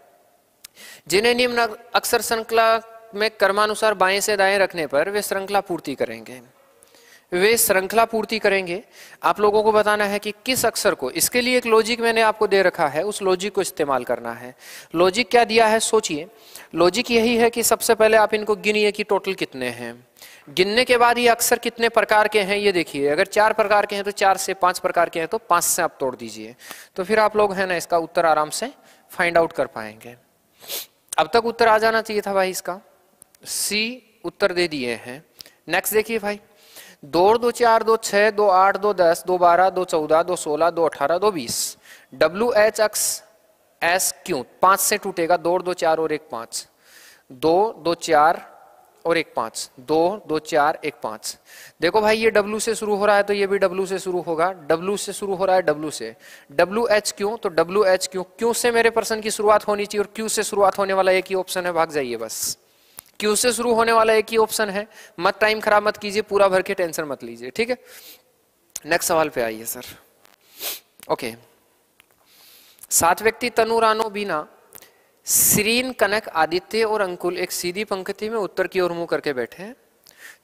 जिन्हें निम्न अक्षर श्रृंखला में क्रमानुसार बाएं से दाएं रखने पर वे श्रृंखला पूर्ति करेंगे। वे श्रृंखला पूर्ति करेंगे। आप लोगों को बताना है कि किस अक्षर को। इसके लिए एक लॉजिक मैंने आपको दे रखा है, उस लॉजिक को इस्तेमाल करना है। लॉजिक क्या दिया है सोचिए। लॉजिक यही है कि सबसे पहले आप इनको गिनिए कि टोटल कितने हैं। गिनने के बाद ये अक्षर कितने प्रकार के हैं ये देखिए। अगर 4 प्रकार के हैं तो 4 से, 5 प्रकार के हैं तो 5 से आप तोड़ दीजिए। तो फिर आप लोग है ना इसका उत्तर आराम से फाइंड आउट कर पाएंगे। अब तक उत्तर आ जाना चाहिए था भाई इसका। सी उत्तर दे दिए हैं। नेक्स्ट देखिए भाई, 2 2 4 2 6 2 8 2 10 2 12 2 14 2 16 2 18 2 20। WH अक्ष S क्यों 5 से टूटेगा। 2 2 4 और 1 5, 2 2 4 और 1 5, 2 2 4 1 5। देखो भाई ये W से शुरू हो रहा है तो ये भी W से शुरू होगा। W से शुरू हो रहा है W से। WH क्यों, तो WH क्यों, क्यों से मेरे प्रश्न की शुरुआत होनी चाहिए। और Q से शुरुआत होने वाला एक ही ऑप्शन है, भाग जाइए बस। क्यू से शुरू होने वाला एक ही ऑप्शन है। मत टाइम खराब मत कीजिए, पूरा भर के टेंशन मत लीजिए, ठीक है। नेक्स्ट सवाल पे आइए सर। ओके, 7 व्यक्ति तनु, रानो, बीना, श्रीन, कनक, आदित्य और अंकुल एक सीधी पंक्ति में उत्तर की ओर मुंह करके बैठे हैं।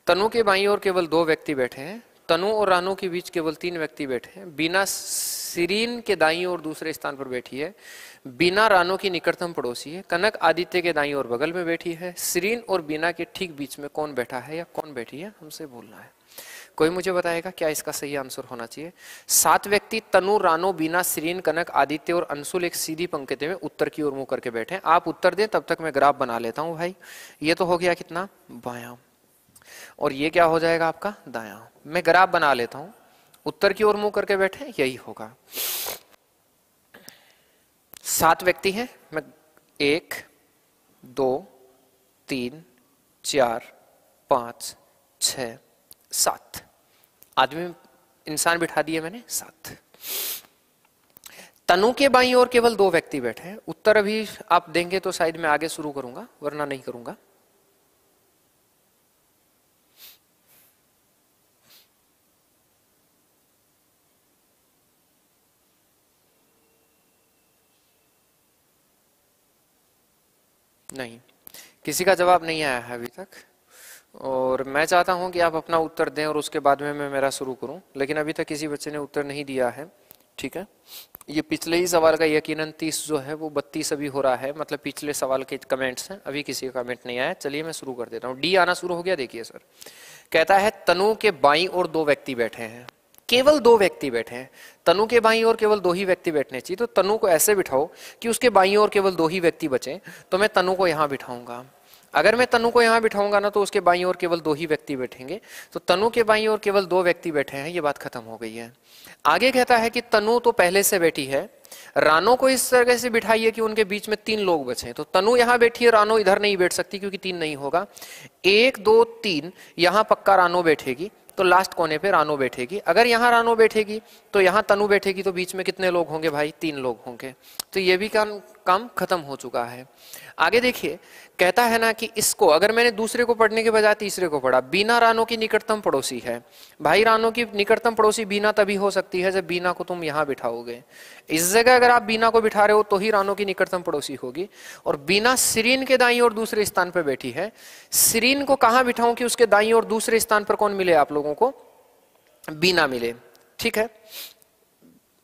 तनु के बाईं ओर केवल 2 व्यक्ति बैठे हैं। तनु और रानो के बीच केवल 3 व्यक्ति बैठे हैं। बीना श्रीन के दाईं ओर दूसरे स्थान पर बैठी है। बीना रानो की निकटतम पड़ोसी है। कनक आदित्य के दाईं ओर बगल में बैठी है। श्रीन और बीना के ठीक बीच में कौन बैठा है या कौन बैठी है, हमसे बोलना है। कोई मुझे बताएगा क्या इसका सही आंसर होना चाहिए। 7 व्यक्ति तनु, रानो, बीना, श्रीन, कनक, आदित्य और अंशुल एक सीधी पंक्ति में उत्तर की ओर मुंह करके बैठे। आप उत्तर दें तब तक मैं ग्राफ बना लेता हूं भाई। ये तो हो गया कितना, बायां, और ये क्या हो जाएगा आपका दायां। मैं ग्राफ बना लेता हूं। उत्तर की ओर मुंह करके बैठे, यही होगा। 7 व्यक्ति हैं। मैं 1 2 3 4 5 6 7 आदमी इंसान बिठा दिए मैंने 7। तनु के बाईं ओर केवल 2 व्यक्ति बैठे हैं। उत्तर अभी आप देंगे तो शायद मैं आगे शुरू करूंगा, वरना नहीं करूंगा। नहीं, किसी का जवाब नहीं आया है अभी तक। और मैं चाहता हूं कि आप अपना उत्तर दें और उसके बाद में मैं मेरा शुरू करूं, लेकिन अभी तक किसी बच्चे ने उत्तर नहीं दिया है, ठीक है। ये पिछले ही सवाल का यकीनन 30 जो है वो 32 अभी हो रहा है, मतलब पिछले सवाल के कमेंट्स हैं। अभी किसी का कमेंट नहीं आया। चलिए मैं शुरू कर देता हूँ। डी आना शुरू हो गया। देखिए सर, कहता है तनु के बाईं ओर 2 व्यक्ति बैठे हैं। केवल दो व्यक्ति बैठे हैं, तनु के बाईं ओर केवल दो ही व्यक्ति बैठने चाहिए, तो तनु को ऐसे बिठाओ कि उसके बाईं ओर केवल दो ही व्यक्ति बचे, तो मैं तनु को यहां बिठाऊंगा। अगर मैं तनु को यहां बिठाऊंगा ना तो उसके बाईं ओर केवल दो ही व्यक्ति बैठेंगे, तो तनु के बाईं ओर केवल दो व्यक्ति बैठे हैं, ये बात खत्म हो गई है। आगे कहता है कि तनु तो पहले से बैठी है, रानो को इस तरह से बिठाइए कि उनके बीच में तीन लोग बचे। तो तनु यहां बैठी है, रानो इधर नहीं बैठ सकती क्योंकि तीन नहीं होगा। 1 2 3 यहां पक्का रानो बैठेगी, तो लास्ट कोने पे रानो बैठेगी। अगर यहाँ रानो बैठेगी तो यहाँ तनु बैठेगी, तो बीच में कितने लोग होंगे भाई? 3 लोग होंगे। तो ये भी काम खत्म हो चुका है। आगे देखिए, कहता है ना कि इसको अगर मैंने दूसरे को पढ़ने के बजाय तीसरे को पढ़ा, बीना रानो की निकटतम पड़ोसी है। भाई रानो की निकटतम पड़ोसी बीना तभी हो सकती है जब बीना को तुम यहाँ बिठाओगे। इस जगह अगर आप बीना को बिठा रहे हो तो ही रानो की निकटतम पड़ोसी होगी। और बीना सिरीन के दाईं और दूसरे स्थान पर बैठी है। सिरीन को कहाँ बिठाऊं कि उसके दाईं और दूसरे स्थान पर कौन मिले आप लोगों को? बीना मिले। ठीक है,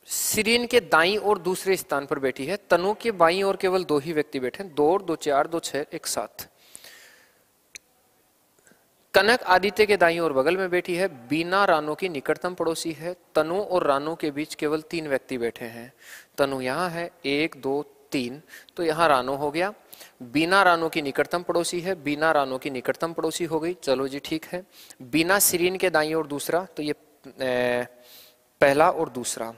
सिरीन के दाईं और दूसरे स्थान पर बैठी है। तनु के बाईं और केवल दो ही व्यक्ति बैठे, 2 और 2 4 2 6 एक साथ। कनक आदित्य के दाईं और बगल में बैठी है। बीना रानो की निकटतम पड़ोसी है। तनु और रानो के बीच केवल 3 व्यक्ति बैठे हैं। तनु यहाँ है, 1 2 3, तो यहाँ रानो हो गया। बीना रानो की निकटतम पड़ोसी है, बीना रानो की निकटतम पड़ोसी हो गई। चलो जी ठीक है। बीना सिरीन के दाईं और दूसरा, तो ये पहला और दूसरा।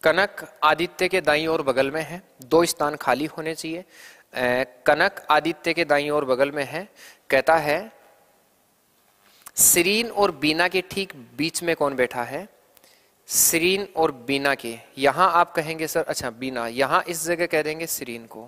कनक आदित्य के दाईं ओर बगल में है, 2 स्थान खाली होने चाहिए। कनक आदित्य के दाईं ओर बगल में है। कहता है सिरीन और बीना के ठीक बीच में कौन बैठा है? सिरीन और बीना के, यहां आप कहेंगे सर अच्छा बीना, यहां इस जगह कह देंगे सिरीन को।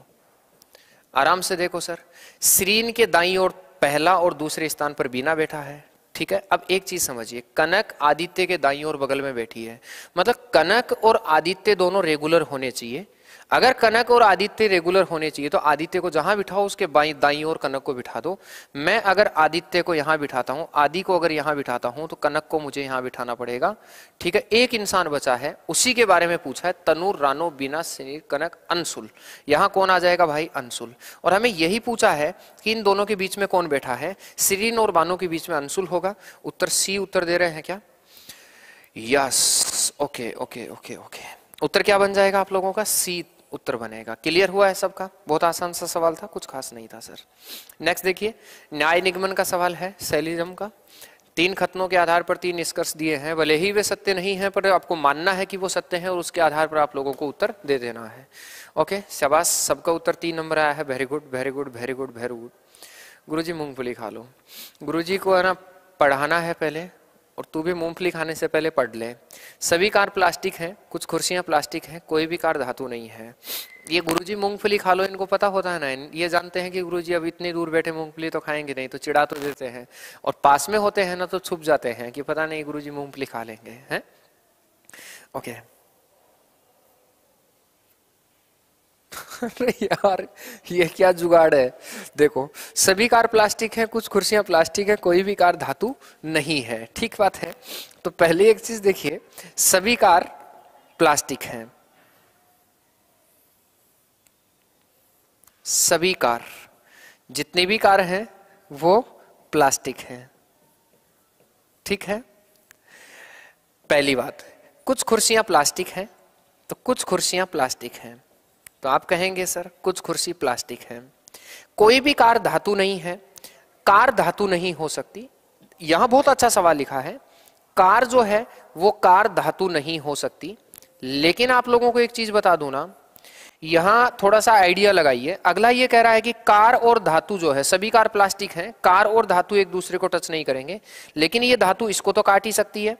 आराम से देखो सर, सिरीन के दाईं ओर पहला और दूसरे स्थान पर बीना बैठा है। ठीक है, अब एक चीज समझिए, कनक आदित्य के दाईं ओर बगल में बैठी है, मतलब कनक और आदित्य दोनों रेगुलर होने चाहिए। अगर कनक और आदित्य रेगुलर होने चाहिए तो आदित्य को जहां बिठाओ उसके दाईं ओर कनक को बिठा दो। मैं अगर आदित्य को यहां बिठाता हूं, आदि को अगर यहां बिठाता हूं, तो कनक को मुझे यहां बिठाना पड़ेगा। ठीक है, एक इंसान बचा है, उसी के बारे में पूछा है। तनु रानो बीना सिनीर कनक अंशुल, यहां कौन आ जाएगा भाई? अंशुल। और हमें यही पूछा है कि इन दोनों के बीच में कौन बैठा है? सिरीन और बानो के बीच में अंशुल होगा। उत्तर सी उत्तर दे रहे हैं क्या? Yes, okay okay okay okay. उत्तर क्या बन जाएगा आप लोगों का? सी उत्तर बनेगा। क्लियर हुआ है सबका? बहुत आसान सा सवाल था, कुछ खास नहीं था सर। नेक्स्ट देखिए, न्याय निगमन का सवाल है सैलिज्म का। 3 कथनों के आधार पर 3 निष्कर्ष दिए हैं, भले ही वे सत्य नहीं है पर आपको मानना है कि वो सत्य है और उसके आधार पर आप लोगों को उत्तर दे देना है। ओके, शाबाश, सबका उत्तर 3 नंबर आया है। Very good very good very good very good. गुरुजी मूंगफली खा लो। गुरुजी को है ना पढ़ाना है पहले, और तू भी मूंगफली खाने से पहले पढ़ ले। सभी कार प्लास्टिक हैं, कुछ कुर्सियां प्लास्टिक हैं, कोई भी कार धातु नहीं है। ये गुरुजी मूंगफली खा लो, इनको पता होता है ना, ये जानते हैं कि गुरुजी अब इतनी दूर बैठे मूंगफली तो खाएंगे नहीं, तो चिढ़ा तो देते हैं। और पास में होते हैं ना तो छुप जाते हैं कि पता नहीं गुरुजी मूंगफली खा लेंगे, हैं? ओके। अरे यार, ये क्या जुगाड़ है? देखो, सभी कार प्लास्टिक है, कुछ कुर्सियां प्लास्टिक है, कोई भी कार धातु नहीं है। ठीक बात है। तो पहले एक चीज देखिए, सभी कार प्लास्टिक हैं। सभी कार, जितनी भी कार हैं वो प्लास्टिक हैं। ठीक है, पहली बात। कुछ कुर्सियां प्लास्टिक हैं, तो कुछ कुर्सियां प्लास्टिक हैं, तो आप कहेंगे सर कुछ कुर्सी प्लास्टिक है। कोई भी कार धातु नहीं है, कार धातु नहीं हो सकती। यहां बहुत अच्छा सवाल लिखा है, कार जो है वो कार धातु नहीं हो सकती। लेकिन आप लोगों को एक चीज बता दूं ना, यहां थोड़ा सा आइडिया लगाइए। अगला ये कह रहा है कि कार और धातु जो है, सभी कार प्लास्टिक हैं, कार और धातु एक दूसरे को टच नहीं करेंगे, लेकिन ये धातु इसको तो काट ही सकती है,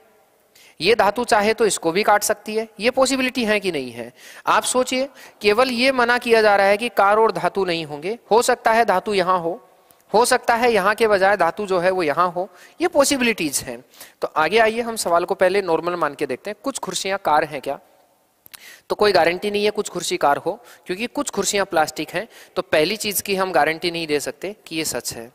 ये धातु चाहे तो इसको भी काट सकती है। ये पॉसिबिलिटी है कि नहीं है? आप सोचिए, केवल ये मना किया जा रहा है कि कार और धातु नहीं होंगे। हो सकता है धातु यहां हो सकता है यहां के बजाय धातु जो है वो यहां हो, ये पॉसिबिलिटीज हैं। तो आगे आइए, हम सवाल को पहले नॉर्मल मान के देखते हैं। कुछ कुर्सियां कार हैं क्या? तो कोई गारंटी नहीं है कुछ कुर्सी कार हो, क्योंकि कुछ कुर्सियां प्लास्टिक हैं। तो पहली चीज की हम गारंटी नहीं दे सकते कि ये सच है।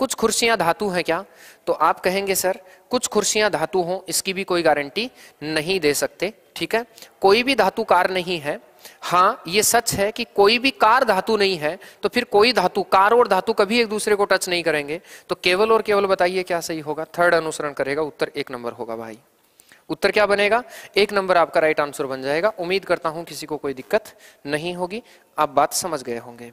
कुछ कुर्सियां धातु हैं क्या? तो आप कहेंगे सर कुछ कुर्सियां धातु हों इसकी भी कोई गारंटी नहीं दे सकते, ठीक है। कोई भी धातु कार नहीं है। हाँ ये सच है कि कोई भी कार धातु नहीं है, तो फिर कोई धातु, कार और धातु कभी एक दूसरे को टच नहीं करेंगे। तो केवल और केवल बताइए क्या सही होगा? थर्ड अनुसरण करेगा, उत्तर 1 नंबर होगा भाई। उत्तर क्या बनेगा? 1 नंबर आपका राइट आंसर बन जाएगा। उम्मीद करता हूं किसी को कोई दिक्कत नहीं होगी, आप बात समझ गए होंगे।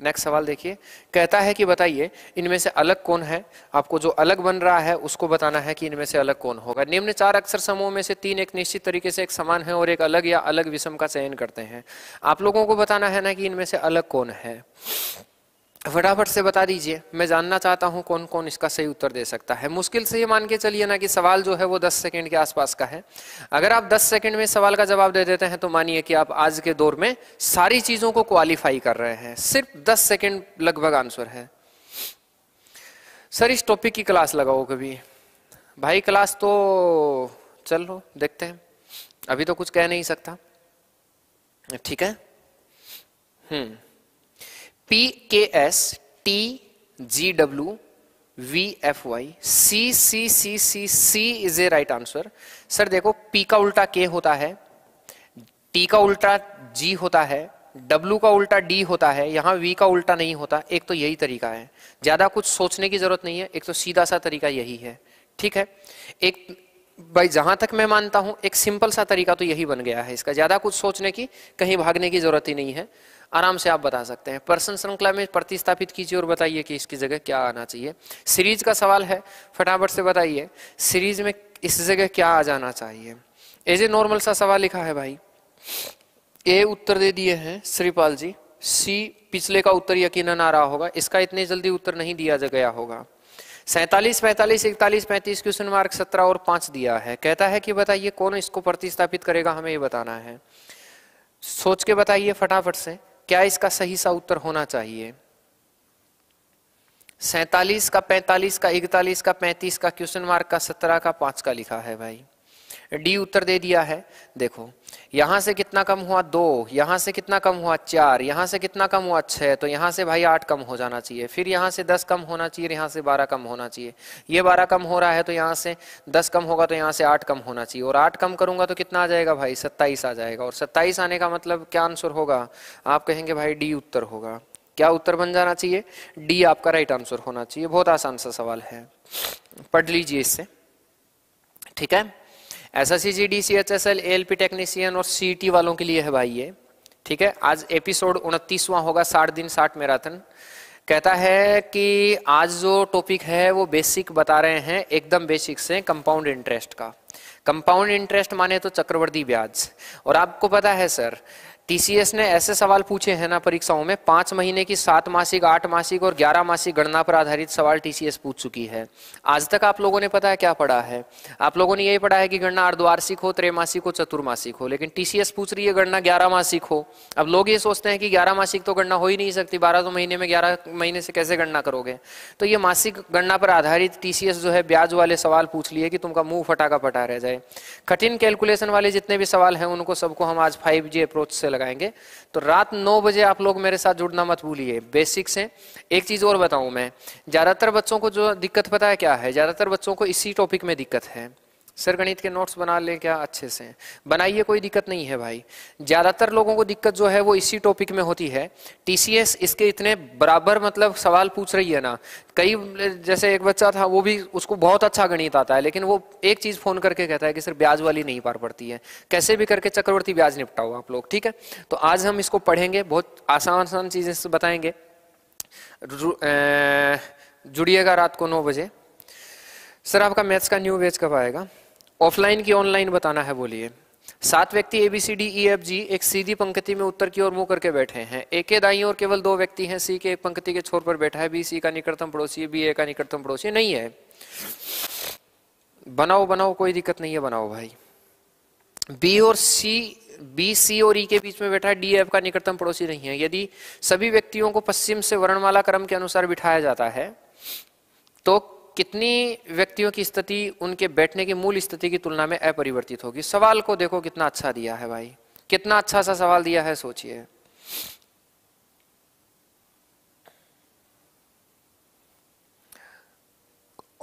नेक्स्ट सवाल देखिए, कहता है कि बताइए इनमें से अलग कौन है। आपको जो अलग बन रहा है उसको बताना है कि इनमें से अलग कौन होगा। निम्न 4 अक्षर समूह में से 3 एक निश्चित तरीके से एक समान है और एक अलग या अलग विषम का चयन करते हैं। आप लोगों को बताना है ना कि इनमें से अलग कौन है। फटाफट से बता दीजिए, मैं जानना चाहता हूं कौन कौन इसका सही उत्तर दे सकता है। मुश्किल से ये मान के चलिए ना कि सवाल जो है वो 10 सेकंड के आसपास का है। अगर आप 10 सेकंड में सवाल का जवाब दे देते हैं तो मानिए कि आप आज के दौर में सारी चीजों को क्वालिफाई कर रहे हैं। सिर्फ 10 सेकंड लगभग आंसर है। सर इस टॉपिक की क्लास लगाओ कभी। भाई क्लास तो चल लो, देखते हैं, अभी तो कुछ कह नहीं सकता, ठीक है। PKSTGWVFY CCCCC is a right answer. Sir देखो P का उल्टा K होता है, T का उल्टा G होता है, W का उल्टा D होता है, यहाँ V का उल्टा नहीं होता। एक तो यही तरीका है, ज्यादा कुछ सोचने की जरूरत नहीं है, एक तो सीधा सा तरीका यही है, ठीक है। एक भाई जहां तक मैं मानता हूं एक सिंपल सा तरीका तो यही बन गया है इसका, ज्यादा कुछ सोचने की, कहीं भागने की जरूरत ही नहीं है, आराम से आप बता सकते हैं। प्रश्न श्रृंखला में प्रतिस्थापित कीजिए और बताइए कि इसकी जगह क्या आना चाहिए। सीरीज का सवाल है, फटाफट से बताइए सीरीज में इस जगह क्या आ जाना चाहिए। एज ए नॉर्मल सा सवाल लिखा है भाई। ए उत्तर दे दिए हैं श्रीपाल जी, सी पिछले का उत्तर यकीनन आ रहा होगा, इसका इतने जल्दी उत्तर नहीं दिया गया होगा। 47, 45, 41, 35 क्वेश्चन मार्क 17 और 5 दिया है। कहता है कि बताइए कौन इसको प्रतिस्थापित करेगा, हमें ये बताना है। सोच के बताइए फटाफट से क्या इसका सही सा उत्तर होना चाहिए। 47 का, 45 का, 41 का, 35 का, क्वेश्चन मार्क का 17 का, 5 का लिखा है भाई। डी उत्तर दे दिया है। देखो यहां से कितना कम हुआ 2, यहां से कितना कम हुआ 4, यहां से कितना कम हुआ 6, तो यहां से भाई 8 कम हो जाना चाहिए। फिर यहां से 10 कम होना चाहिए, यहां से 12 कम होना चाहिए। ये 12 कम हो रहा है तो यहां से 10 कम होगा तो यहां से 8 कम होना चाहिए, और 8 कम करूंगा तो कितना आ जाएगा भाई 27 आ जाएगा। और 27 आने का मतलब क्या आंसर होगा? आप कहेंगे भाई डी उत्तर होगा। क्या उत्तर बन जाना चाहिए? डी आपका राइट आंसर होना चाहिए। बहुत आसान सा सवाल है, पढ़ लीजिए इससे, ठीक है। SSC GD CHSL ALP technician और CET वालों के लिए है भाई ये, ठीक है। आज एपिसोड 29वां होगा, 60 दिन 60 मैराथन। कहता है कि आज जो टॉपिक है वो बेसिक बता रहे हैं, एकदम बेसिक से, कंपाउंड इंटरेस्ट का। कंपाउंड इंटरेस्ट माने तो चक्रवृद्धि ब्याज। और आपको पता है सर TCS ने ऐसे सवाल पूछे हैं ना परीक्षाओं में, 5 महीने की, 7 मासिक, 8 मासिक और 11 मासिक गणना पर आधारित सवाल TCS पूछ चुकी है। आज तक आप लोगों ने पता है क्या पढ़ा है? आप लोगों ने यही पढ़ा है कि गणना अर्धवार्षिक हो, त्रैमासिक हो, चतुर्मासिक हो, लेकिन TCS पूछ रही है गणना 11 मासिक हो। अब लोग ये सोचते हैं कि 11 मासिक तो गणना हो ही नहीं सकती, 12 तो महीने में, 11 महीने से कैसे गणना करोगे? तो ये मासिक गणना पर आधारित TCS जो है ब्याज वाले सवाल पूछ लिए कि तुमका मुंह फटा का फटा रह जाए। कठिन कैलकुलेशन वाले जितने भी सवाल हैं उनको सबको हम आज 5G अप्रोच से लगाएंगे। तो रात 9 बजे आप लोग मेरे साथ जुड़ना मत भूलिए, बेसिक से। एक चीज और बताऊं मैं, ज्यादातर बच्चों को जो दिक्कत पता है क्या है? ज्यादातर बच्चों को इसी टॉपिक में दिक्कत है। सर गणित के नोट्स बना ले क्या? अच्छे से बनाइए, कोई दिक्कत नहीं है भाई। ज्यादातर लोगों को दिक्कत जो है वो इसी टॉपिक में होती है। TCS इसके इतने बराबर मतलब सवाल पूछ रही है ना, कई जैसे एक बच्चा था वो भी, उसको बहुत अच्छा गणित आता है, लेकिन वो एक चीज फोन करके कहता है कि सर ब्याज वाली नहीं पार पड़ती है, कैसे भी करके चक्रवर्ती ब्याज निपटाओ आप लोग, ठीक है। तो आज हम इसको पढ़ेंगे, बहुत आसान आसान चीजें से बताएंगे। जुड़िएगा रात को 9 बजे। सर आपका मैथ्स का न्यू बैच कब आएगा? ऑफलाइन की ऑनलाइन बताना है, बोलिए। 7 व्यक्ति ABCDEFG एक सीधी पंक्ति में उत्तर की ओर मुंह करके बैठे हैं। A के दाईं ओर केवल 2 व्यक्ति हैं। C के एक पंक्ति के छोर पर बैठा है। B C का निकटतम पड़ोसी है, B A का निकटतम पड़ोसी नहीं है। बनाओ बनाओ, कोई दिक्कत नहीं है, बनाओ भाई। B C और E के बीच में बैठा है। D F का निकटतम पड़ोसी नहीं है। यदि सभी व्यक्तियों को पश्चिम से वर्णमाला क्रम के अनुसार बिठाया जाता है तो कितनी व्यक्तियों की स्थिति उनके बैठने की मूल स्थिति की तुलना में अपरिवर्तित होगी? सवाल को देखो कितना अच्छा दिया है भाई, कितना अच्छा सा सवाल दिया है, सोचिए।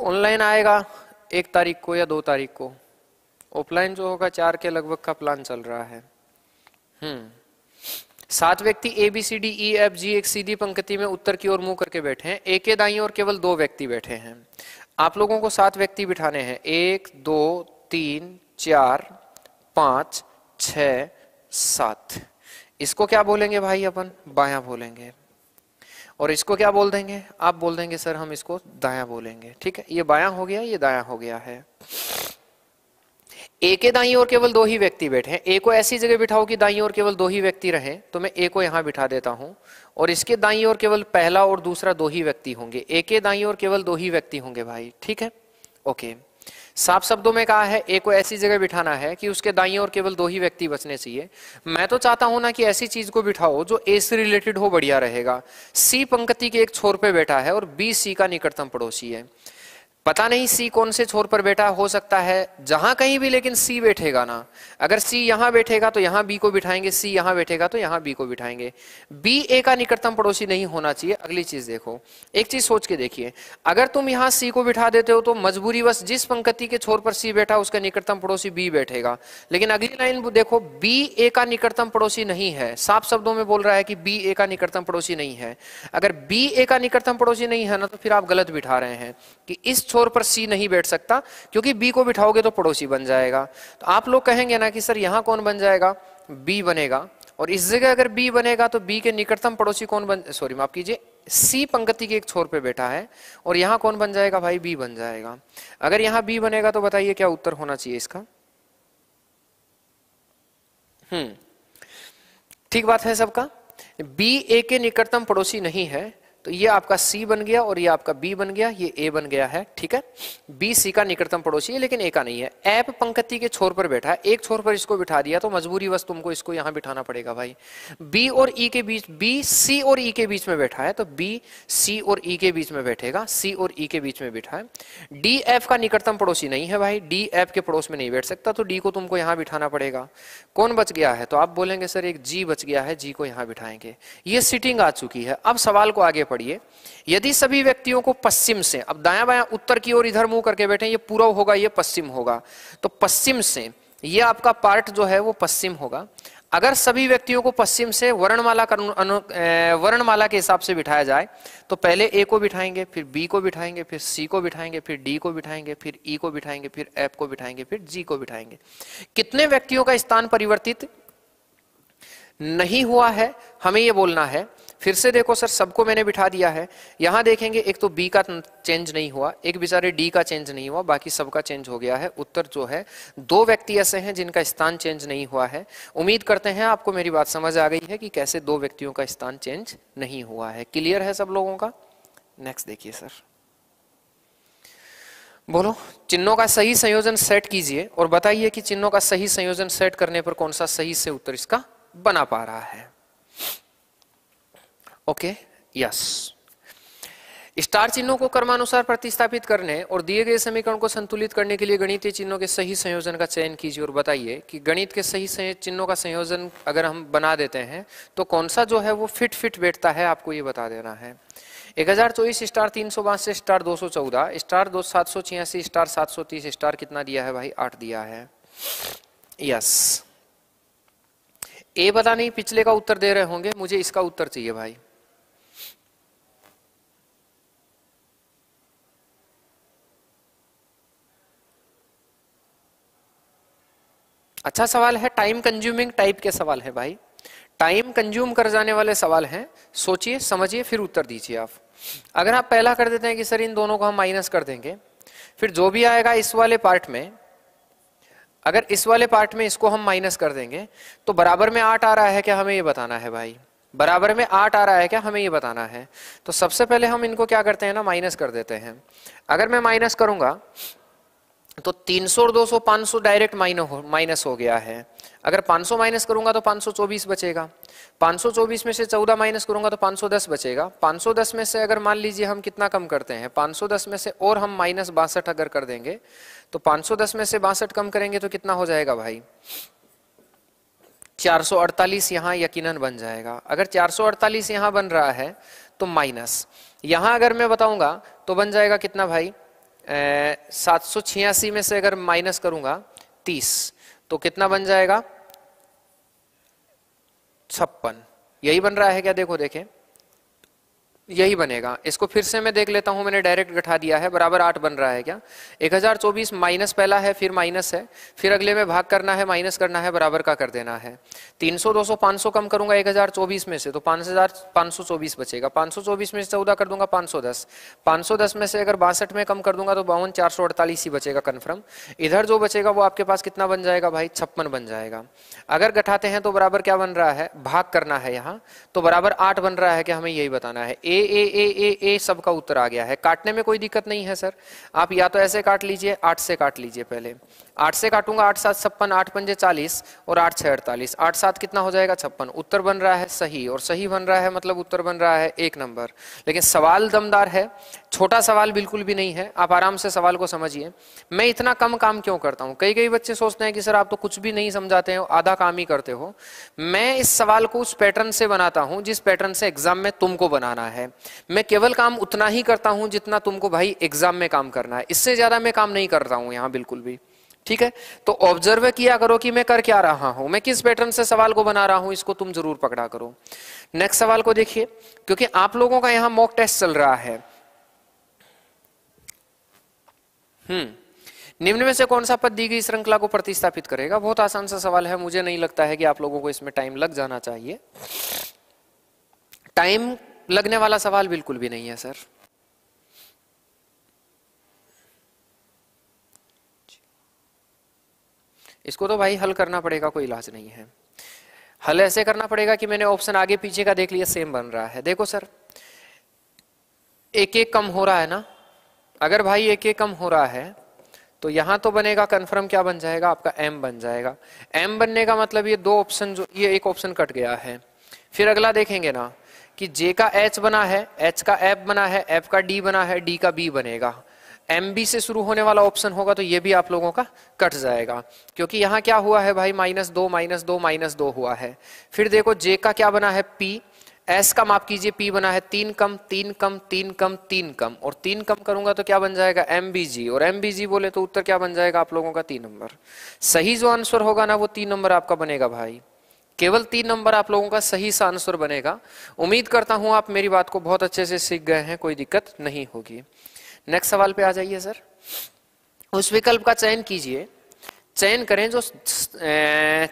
ऑनलाइन आएगा 1 तारीख को या 2 तारीख को, ऑफलाइन जो होगा 4 के लगभग का प्लान चल रहा है। 7 व्यक्ति A B C D E F G एक सीधी पंक्ति में उत्तर की ओर मुंह करके बैठे हैं। ए के दाईं ओर केवल 2 व्यक्ति बैठे हैं। आप लोगों को 7 व्यक्ति बिठाने हैं, 1 2 3 4 5 6 7। इसको क्या बोलेंगे भाई अपन? बायां बोलेंगे। और इसको क्या बोल देंगे? आप बोल देंगे सर हम इसको दायां बोलेंगे। ठीक है, ये बायां हो गया, ये दायां हो गया है। ए के दाईं ओर केवल 2 ही व्यक्ति बैठे हैं। ए को ऐसी जगह बिठाओ कि दाईं ओर केवल 2 ही व्यक्ति रहे, तो मैं ए को यहां बिठा देता हूं। और इसके दाईं ओर केवल पहला और दूसरा 2 ही व्यक्ति होंगे। ए के दाईं ओर केवल 2 ही व्यक्ति होंगे भाई। ठीक है, ओके। साफ शब्दों में कहा है ए को ऐसी जगह बिठाना है कि उसके दाईं ओर केवल 2 ही व्यक्ति बचने चाहिए। मैं तो चाहता हूं ना कि ऐसी चीज को बिठाओ जो ए से रिलेटेड हो, बढ़िया रहेगा। सी पंक्ति के एक छोर पे बैठा है और बी सी का निकटतम पड़ोसी है। पता नहीं सी कौन से छोर पर बैठा हो सकता है, जहां कहीं भी, लेकिन सी बैठेगा ना। अगर सी यहां बैठेगा तो यहां बी को बिठाएंगे, सी यहां बैठेगा तो यहां बी को बिठाएंगे। बी ए का निकटतम पड़ोसी नहीं होना चाहिए। अगली चीज देखो, एक चीज सोच के देखिए, अगर तुम यहां सी को बिठा देते हो तो मजबूरीवश जिस पंक्ति के छोर पर सी बैठा उसका निकटतम पड़ोसी बी बैठेगा। लेकिन अगली लाइन देखो, बी ए का निकटतम पड़ोसी नहीं है। साफ शब्दों में बोल रहा है कि बी ए का निकटतम पड़ोसी नहीं है। अगर बी ए का निकटतम पड़ोसी नहीं है ना, तो फिर आप गलत बिठा रहे हैं कि इस छोर पर सी नहीं बैठ सकता, क्योंकि बी को बिठाओगे तो पड़ोसी बन जाएगा। तो आप लोग कहेंगे ना कि सर यहां कौन बन जाएगा? बी बनेगा। और इस जगह अगर बी बनेगा तो बी के निकटतम पड़ोसी कौन बन, सॉरी माफ कीजिए, सी पंक्ति के एक छोर पे बैठा है और यहां कौन बन जाएगा भाई? बी बन जाएगा। अगर यहां बी बनेगा तो बताइए क्या उत्तर होना चाहिए इसका? ठीक बात है सबका। बी ए के निकटतम पड़ोसी नहीं है, तो ये आपका C बन गया और ये आपका B बन गया, ये A बन गया है। ठीक है, B C का निकटतम पड़ोसी है लेकिन A का नहीं है। ऐप पंक्ति के छोर पर बैठा है, एक छोर पर इसको बिठा दिया तो मजबूरी बस तुमको इसको यहां बिठाना पड़ेगा भाई। B और E के बीच, B C और E के बीच में बैठा है तो B C और E के बीच में बैठेगा, C और E के बीच में बैठा है। D F का निकटतम पड़ोसी नहीं है भाई, D F के पड़ोस में नहीं बैठ सकता, तो D को तुमको यहां बिठाना पड़ेगा। कौन बच गया है? तो आप बोलेंगे सर एक G बच गया है, G को यहां बिठाएंगे। ये सीटिंग आ चुकी है। अब सवाल को आगे पढ़िए। यदि सभी व्यक्तियों को पश्चिम से, अब दायां बायां उत्तर की ओर इधर मुंह करके बैठे, ये पूर्व होगा, ये पश्चिम होगा, तो पश्चिम से ये आपका पार्ट जो है वो पश्चिम होगा। अगर सभी व्यक्तियों को पश्चिम से वर्णमाला के हिसाब से बिठाया जाए तो पहले ए को बिठाएंगे, फिर बी को बिठाएंगे, फिर सी को बिठाएंगे, फिर डी को बिठाएंगे, फिर ई को बिठाएंगे, फिर एफ को बिठाएंगे, फिर जी को बिठाएंगे। कितने व्यक्तियों का स्थान परिवर्तित नहीं हुआ है हमें ये बोलना है। फिर से देखो सर, सबको मैंने बिठा दिया है। यहां देखेंगे एक तो बी का चेंज नहीं हुआ, एक बेचारे डी का चेंज नहीं हुआ, बाकी सबका चेंज हो गया है। उत्तर जो है, 2 व्यक्ति ऐसे हैं जिनका स्थान चेंज नहीं हुआ है। उम्मीद करते हैं आपको मेरी बात समझ आ गई है कि कैसे 2 व्यक्तियों का स्थान चेंज नहीं हुआ है। क्लियर है सब लोगों का? नेक्स्ट देखिए सर, बोलो चिन्हों का सही संयोजन सेट कीजिए और बताइए कि चिन्हों का सही संयोजन सेट करने पर कौन सा सही से उत्तर इसका बना पा रहा है। Okay, yes. स्टार चिन्हों को क्रमानुसार प्रतिस्थापित करने और दिए गए समीकरण को संतुलित करने के लिए गणितीय चिन्हों के सही संयोजन का चयन कीजिए और बताइए कि गणित के सही चिन्हों का संयोजन अगर हम बना देते हैं तो कौन सा जो है वो फिट बैठता है, आपको ये बता देना है। 1024 star 362 star 214 star 786 star 730 star कितना दिया है भाई? 8 दिया है। यस। ए पता नहीं पिछले का उत्तर दे रहे होंगे, मुझे इसका उत्तर चाहिए भाई। अच्छा सवाल है, टाइम कंज्यूमिंग टाइप के सवाल है भाई, टाइम कंज्यूम कर जाने वाले सवाल हैं। सोचिए समझिए फिर उत्तर दीजिए आप। अगर आप पहला कर देते हैं कि सर इन दोनों को हम माइनस कर देंगे, फिर जो भी आएगा इस वाले पार्ट में, अगर इस वाले पार्ट में इसको हम माइनस कर देंगे तो बराबर में 8 आ रहा है क्या, हमें ये बताना है भाई। बराबर में 8 आ रहा है क्या, हमें ये बताना है। तो सबसे पहले हम इनको क्या करते हैं ना, माइनस कर देते हैं। अगर मैं माइनस करूंगा तो 300 और 200 500 डायरेक्ट माइनस हो गया है। अगर 500 माइनस करूंगा तो 524 बचेगा। 524 में से 14 माइनस करूंगा तो 510 बचेगा। 510 में से अगर मान लीजिए हम कितना कम करते हैं, 510 में से और हम माइनस 62 अगर कर देंगे तो 510 में से 62 कम करेंगे तो कितना हो जाएगा भाई? 448 यहां यकीनन बन जाएगा। अगर 448 यहां बन रहा है तो माइनस यहां अगर मैं बताऊंगा तो बन जाएगा कितना भाई? 786 में से अगर माइनस करूंगा 30, तो कितना बन जाएगा? 56। यही बन रहा है क्या? देखो देखें, यही बनेगा। इसको फिर से मैं देख लेता हूं, मैंने डायरेक्ट घटा दिया है, बराबर 8 बन रहा है क्या? 1024 माइनस पहला है, फिर माइनस है, फिर अगले में भाग करना है, माइनस करना है, बराबर का कर देना है। 300 200 500 कम करूंगा 1024 में से तो 5524 बचेगा। 524 में से 14 कर दूंगा 510, 510 में से अगर 62 में कम कर दूंगा तो 52,448 ही बचेगा कन्फर्म। इधर जो बचेगा वो आपके पास कितना बन जाएगा भाई? 56 बन जाएगा। अगर घटाते हैं तो बराबर क्या बन रहा है? भाग करना है यहाँ, तो बराबर 8 बन रहा है कि हमें यही बताना है। ए सबका उत्तर आ गया है। काटने में कोई दिक्कत नहीं है सर, आप या तो ऐसे काट लीजिए, 8 से काट लीजिए। पहले 8 से काटूंगा, 8 7 56, 8 पंजे 40 और 8 6 48, 8 7 कितना हो जाएगा? 56। उत्तर बन रहा है सही, और सही बन रहा है मतलब उत्तर बन रहा है 1 नंबर। लेकिन सवाल दमदार है, छोटा सवाल बिल्कुल भी नहीं है, आप आराम से सवाल को समझिए। मैं इतना कम काम क्यों करता हूं? कई कई बच्चे सोचते हैं कि सर आप तो कुछ भी नहीं समझाते हो, आधा काम ही करते हो। मैं इस सवाल को उस पैटर्न से बनाता हूं जिस पैटर्न से एग्जाम में तुमको बनाना है। मैं केवल काम उतना ही करता हूं जितना तुमको भाई एग्जाम में काम करना है, इससे ज्यादा मैं काम नहीं करता हूं यहां बिल्कुल भी। ठीक है, तो ऑब्जर्व किया करो कि मैं कर क्या रहा हूं, मैं किस पैटर्न से सवाल को बना रहा हूं, इसको तुम जरूर पकड़ा करो। नेक्स्ट सवाल को देखिए, क्योंकि आप लोगों का यहां मॉक टेस्ट चल रहा है। निम्न में से कौन सा पद दी गई श्रृंखला को प्रतिस्थापित करेगा? बहुत आसान सा सवाल है, मुझे नहीं लगता है कि आप लोगों को इसमें टाइम लग जाना चाहिए। टाइम लगने वाला सवाल बिल्कुल भी नहीं है सर। इसको तो भाई हल करना पड़ेगा, कोई इलाज नहीं है। हल ऐसे करना पड़ेगा कि मैंने ऑप्शन आगे पीछे का देख लिया, सेम बन रहा है। देखो सर, एक एक कम हो रहा है ना, अगर भाई एक एक कम हो रहा है तो यहां तो बनेगा कन्फर्म, क्या बन जाएगा आपका? m बन जाएगा। m बनने का मतलब ये दो ऑप्शन, जो ये एक ऑप्शन कट गया है। फिर अगला देखेंगे ना कि j का h बना है, h का f बना है, f का d बना है, d का b बनेगा। MB से शुरू होने वाला ऑप्शन होगा तो ये भी आप लोगों का कट जाएगा, क्योंकि यहाँ क्या हुआ है भाई? -2 -2 -2 हुआ है। फिर देखो J का क्या बना है? P, S का माफ कीजिए P बना है 3 कम 3 कम 3 कम 3 कम, और 3 कम करूंगा तो क्या बन जाएगा? MBG, और MBG बोले तो उत्तर क्या बन जाएगा आप लोगों का? 3 नंबर। सही जो आंसर होगा ना वो 3 नंबर आपका बनेगा भाई, केवल 3 नंबर आप लोगों का सही सा आंसर बनेगा। उम्मीद करता हूं आप मेरी बात को बहुत अच्छे से सीख गए हैं, कोई दिक्कत नहीं होगी। नेक्स्ट सवाल पे आ जाइए सर। उस विकल्प का चयन कीजिए, चयन करें जो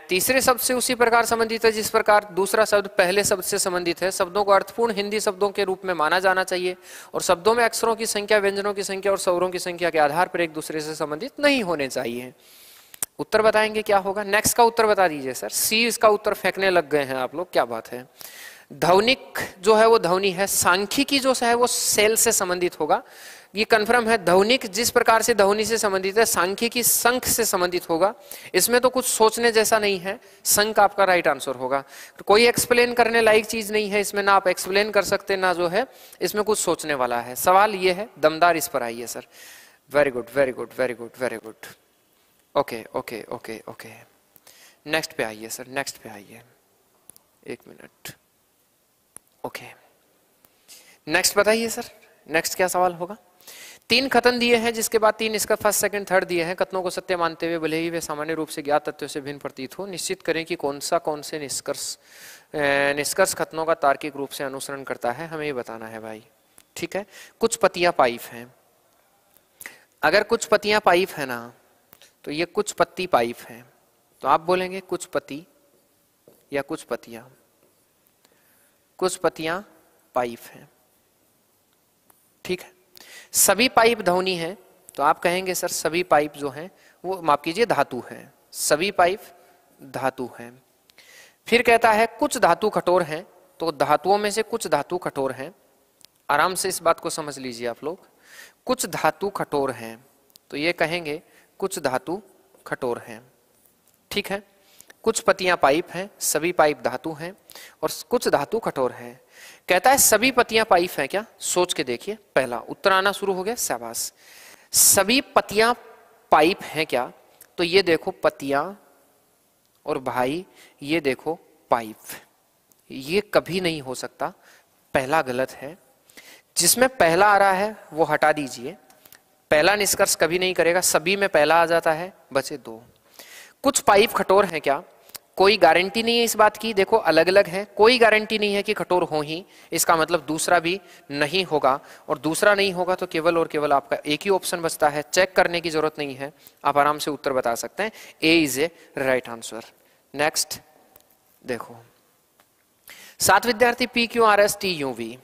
तीसरे शब्द से उसी प्रकार संबंधित है जिस प्रकार दूसरा शब्द पहले शब्द से संबंधित है। शब्दों को अर्थपूर्ण हिंदी शब्दों के रूप में माना जाना चाहिए, और शब्दों में अक्षरों की संख्या, व्यंजनों की संख्या और स्वरों की संख्या के आधार पर एक दूसरे से संबंधित नहीं होने चाहिए। उत्तर बताएंगे क्या होगा? नेक्स्ट का उत्तर बता दीजिए सर। सी इसका उत्तर फेंकने लग गए हैं आप लोग, क्या बात है। ध्वनिक जो है वो ध्वनि है, सांख्यिकी जो है वो सेल से संबंधित होगा, ये कंफर्म है। ध्वनिक जिस प्रकार से ध्वनि से संबंधित है, सांख्यिकी संख से संबंधित होगा। इसमें तो कुछ सोचने जैसा नहीं है, संख आपका राइट आंसर होगा। तो कोई एक्सप्लेन करने लायक चीज नहीं है इसमें, ना आप एक्सप्लेन कर सकते ना जो है इसमें कुछ सोचने वाला है। सवाल ये है दमदार, इस पर आइए sir. Very good very good very good very good. Okay okay okay okay, next पे आइए सर, नेक्स्ट पे आइए, 1 मिनट। ओके, नेक्स्ट बताइए सर, नेक्स्ट क्या सवाल होगा? 3 कथन दिए हैं, जिसके बाद 3 इसका फर्स्ट सेकंड थर्ड दिए हैं। कथनों को सत्य मानते हुए भले ही वे सामान्य रूप से ज्ञात तथ्यों से भिन्न प्रतीत हो, निश्चित करें कि कौन से निष्कर्ष कथनों का तार्किक रूप से अनुसरण करता है, हमें ये बताना है भाई। ठीक है, कुछ पत्तियां पाइप हैं। अगर कुछ पत्तियां पाइप है ना, तो ये कुछ पत्ती पाइप है, तो आप बोलेंगे कुछ पत्ती या कुछ पत्तियां? कुछ पत्तियां पाइप हैं, ठीक है। सभी पाइप ध्वनि है, तो आप कहेंगे सर सभी पाइप जो हैं वो माफ कीजिए धातु है, सभी पाइप धातु हैं। फिर कहता है कुछ धातु कठोर हैं, तो धातुओं में से कुछ धातु कठोर हैं। आराम से इस बात को समझ लीजिए आप लोग, कुछ धातु कठोर हैं, तो ये कहेंगे कुछ धातु कठोर हैं, ठीक है। कुछ पत्तियां पाइप हैं, सभी पाइप धातु हैं, और कुछ धातु कठोर है। कहता है सभी पत्तियां पाइप हैं क्या? सोच के देखिए, पहला उत्तर आना शुरू हो गया, शाबाश। सभी पत्तियां पाइप हैं क्या? तो ये देखो पत्तियां, और भाई ये देखो पाइप, ये कभी नहीं हो सकता, पहला गलत है। जिसमें पहला आ रहा है वो हटा दीजिए, पहला निष्कर्ष कभी नहीं करेगा, सभी में पहला आ जाता है, बचे दो। कुछ पाइप कठोर हैं क्या? कोई गारंटी नहीं है इस बात की, देखो अलग अलग है, कोई गारंटी नहीं है कि कठोर हो ही, इसका मतलब दूसरा भी नहीं होगा, और दूसरा नहीं होगा तो केवल और केवल आपका एक ही ऑप्शन बचता है, चेक करने की जरूरत नहीं है, आप आराम से उत्तर बता सकते हैं, A is a right answer. Next देखो, 7 विद्यार्थी P Q R S T U V,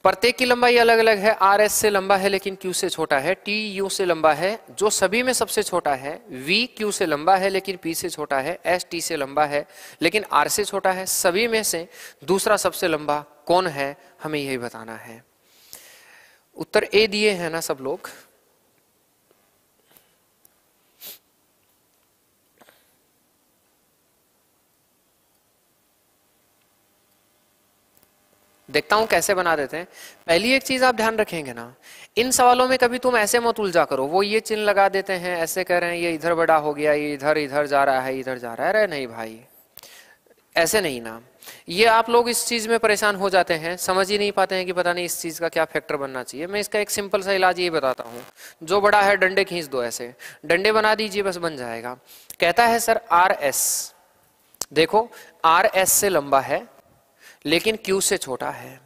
प्रत्येक की लंबाई अलग अलग है, आर एस से लंबा है लेकिन क्यू से छोटा है, टी यू से लंबा है जो सभी में सबसे छोटा है, वी क्यू से लंबा है लेकिन पी से छोटा है, एस टी से लंबा है लेकिन आर से छोटा है, सभी में से दूसरा सबसे लंबा कौन है, हमें यही बताना है। उत्तर ए दिए हैं ना सब लोग? देखता हूं कैसे बना देते हैं। पहली एक चीज आप ध्यान रखेंगे ना, इन सवालों में कभी तुम ऐसे मत उलझा करो, वो ये चिन्ह लगा देते हैं, ऐसे कह रहे हैं ये इधर बड़ा हो गया, ये इधर इधर जा रहा है, इधर जा रहा है, अरे नहीं भाई ऐसे नहीं ना। ये आप लोग इस चीज में परेशान हो जाते हैं, समझ ही नहीं पाते हैं कि पता नहीं इस चीज का क्या फैक्टर बनना चाहिए। मैं इसका एक सिंपल सा इलाज ये बताता हूँ, जो बड़ा है डंडे खींच दो, ऐसे डंडे बना दीजिए, बस बन जाएगा। कहता है सर आर एस, देखो आर एस से लंबा है लेकिन क्यू से छोटा है,